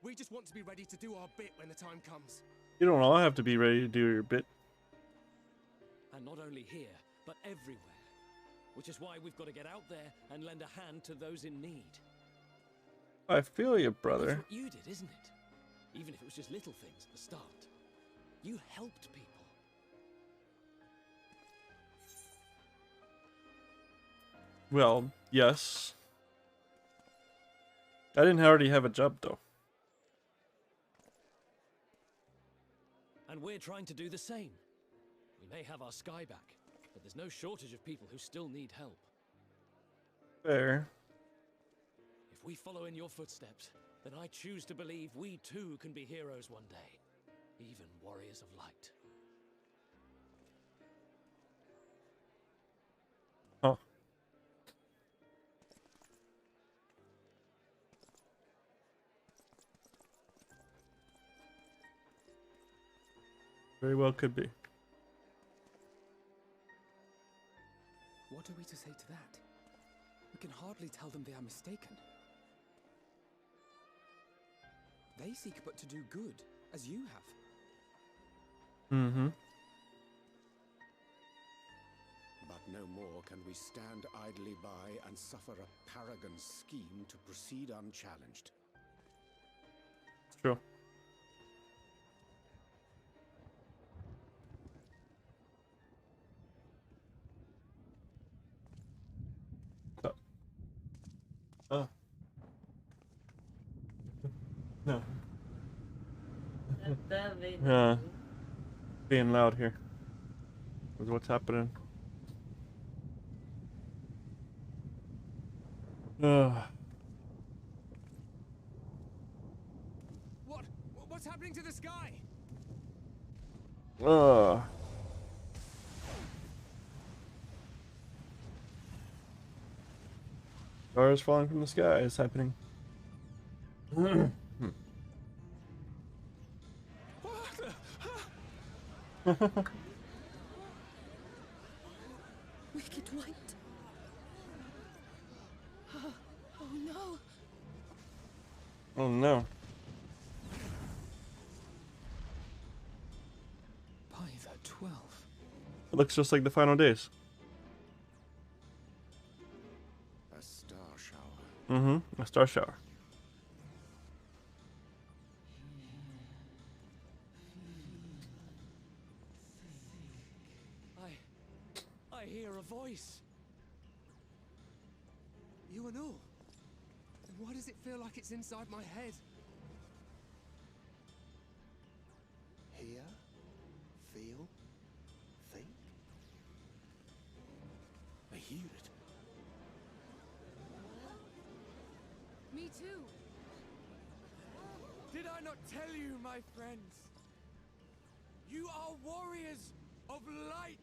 We just want to be ready to do our bit when the time comes. You don't all have to be ready to do your bit. And not only here, but everywhere. Which is why we've got to get out there and lend a hand to those in need. I feel you, brother. That's what you did, isn't it? Even if it was just little things at the start. You helped people. Well, yes. I didn't already have a job, though. And we're trying to do the same. We may have our sky back, but there's no shortage of people who still need help. Fair. If we follow in your footsteps, then I choose to believe we too can be heroes one day. Even warriors of light. Huh. Very well could be. What are we to say to that? We can hardly tell them they are mistaken. They seek but to do good, as you have. Mm-hmm. But no more can we stand idly by and suffer a paragon's scheme to proceed unchallenged. True. Oh. No. Being loud here is what's happening. What's happening to the sky? Stars falling from the sky is happening. Wicked White. Oh, oh no. Oh no. By the 12. It looks just like the final days. A star shower. A star shower. I hear a voice. You and all. And why does it feel like it's inside my head? Hear, feel, think. I hear it. Me too. Did I not tell you, my friends? You are warriors of light.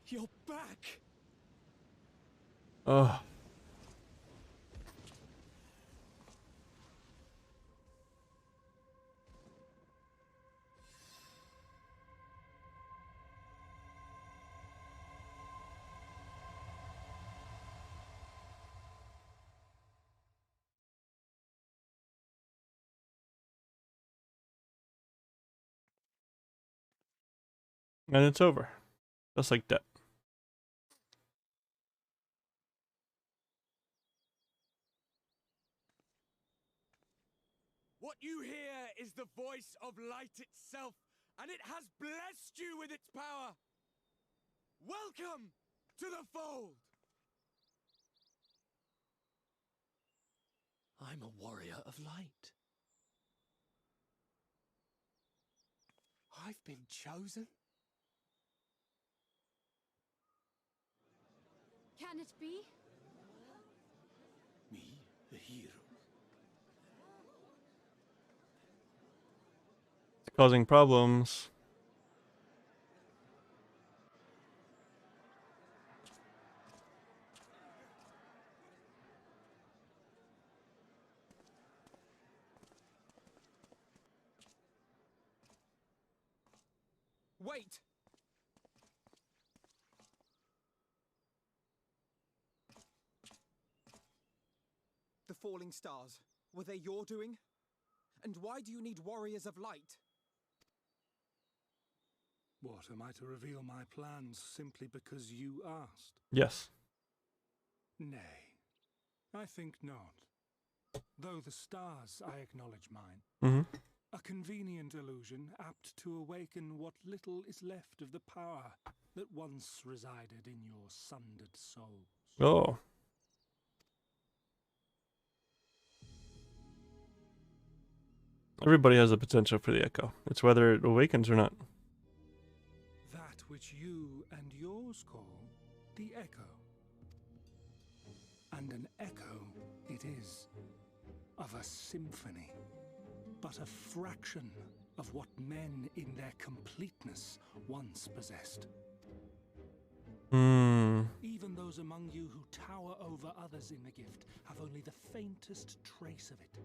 You're back. Oh. And it's over. Just like that. What you hear is the voice of light itself, and it has blessed you with its power. Welcome to the fold. I'm a warrior of light. I've been chosen. Can it be? Me, a hero. It's causing problems. Wait! The falling stars, were they your doing? And why do you need warriors of light? What, am I to reveal my plans simply because you asked? Yes. Nay, I think not. Though the stars, I acknowledge mine. A convenient illusion, apt to awaken what little is left of the power that once resided in your sundered souls. Oh. Everybody has the potential for the echo. It's whether it awakens or not. That which you and yours call the echo. And an echo it is, of a symphony, but a fraction of what men in their completeness once possessed. Even those among you who tower over others in the gift have only the faintest trace of it.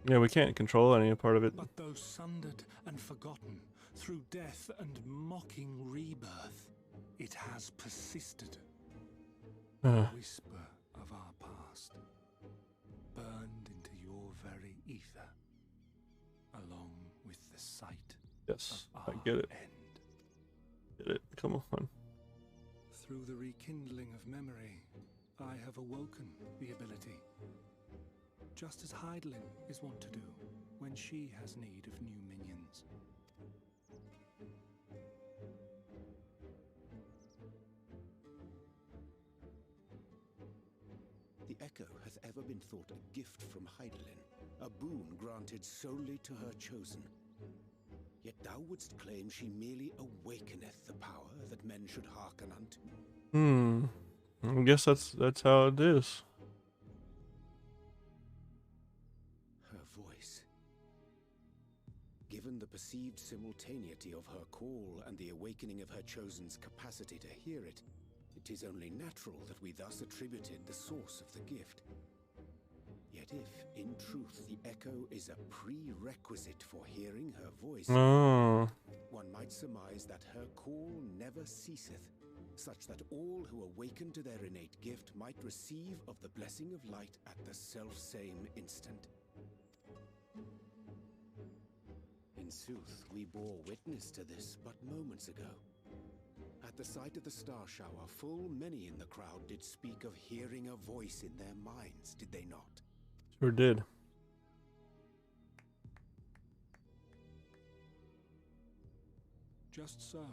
Yeah, we can't control any part of it. But though sundered and forgotten through death and mocking rebirth, it has persisted. A whisper of our past, burned into your very ether, along with the sight Yes, of I our get it. end. Get it. Come on. Through the rekindling of memory, I have awoken the ability. Just as Heidelin is wont to do when she has need of new minions. The echo hath ever been thought a gift from Heidelin, a boon granted solely to her chosen. Yet thou wouldst claim she merely awakeneth the power that men should hearken unto. I guess that's how it is. Her voice. Given the perceived simultaneity of her call and the awakening of her chosen's capacity to hear it, it is only natural that we thus attributed the source of the gift. Yet if, in truth, the echo is a prerequisite for hearing her voice, one might surmise that her call never ceaseth, such that all who awaken to their innate gift might receive of the blessing of light at the self-same instant. sooth, we bore witness to this but moments ago. At the sight of the star shower, full many in the crowd did speak of hearing a voice in their minds, did they not? Sure did. Just so.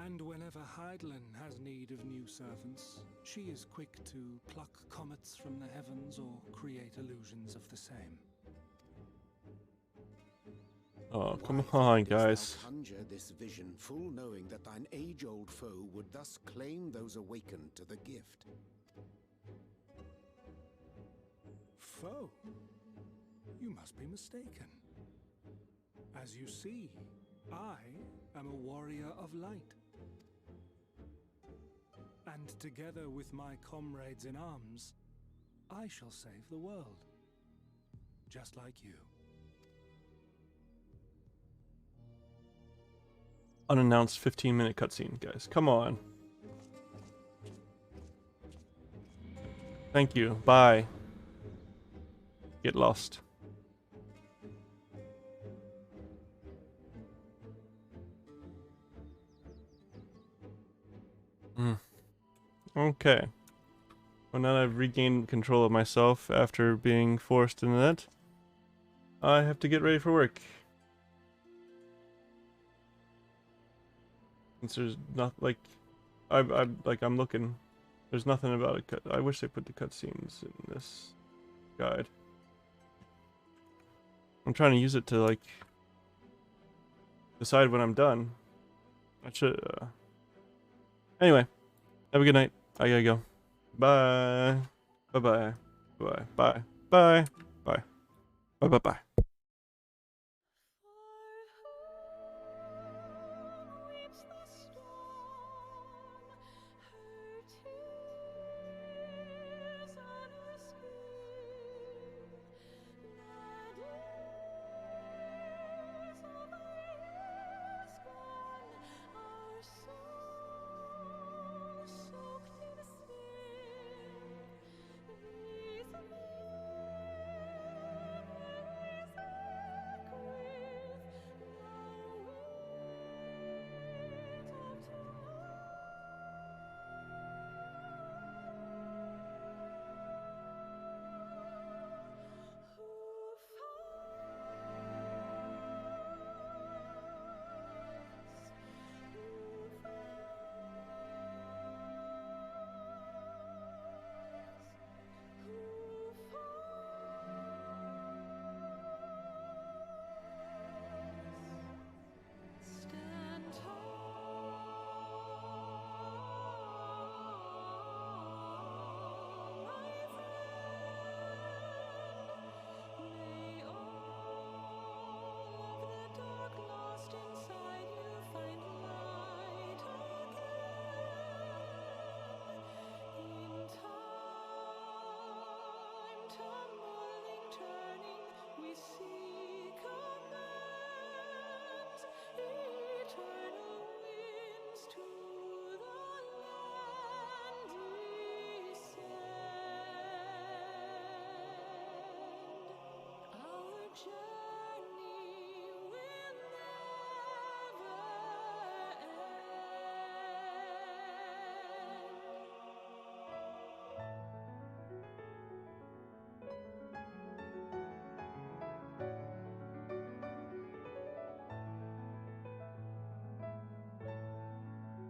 And whenever Hydaelyn has need of new servants, she is quick to pluck comets from the heavens or create illusions of the same. Oh, come on, guys. Conjure this vision, full knowing that thine age-old foe would thus claim those awakened to the gift. Foe? You must be mistaken. As you see, I am a warrior of light. And together with my comrades in arms, I shall save the world. Just like you. Unannounced 15-minute cutscene, guys. Come on. Thank you. Bye. Get lost. Okay. Well, now that I've regained control of myself after being forced into that, I have to get ready for work. Since there's not like, I'm looking. There's nothing about it. I wish they put the cutscenes in this guide. I'm trying to use it to like decide when I'm done. I should. Anyway, have a good night. I gotta go. Bye. Bye. Bye. Bye. Bye. Bye. Bye. Bye. Bye. Bye.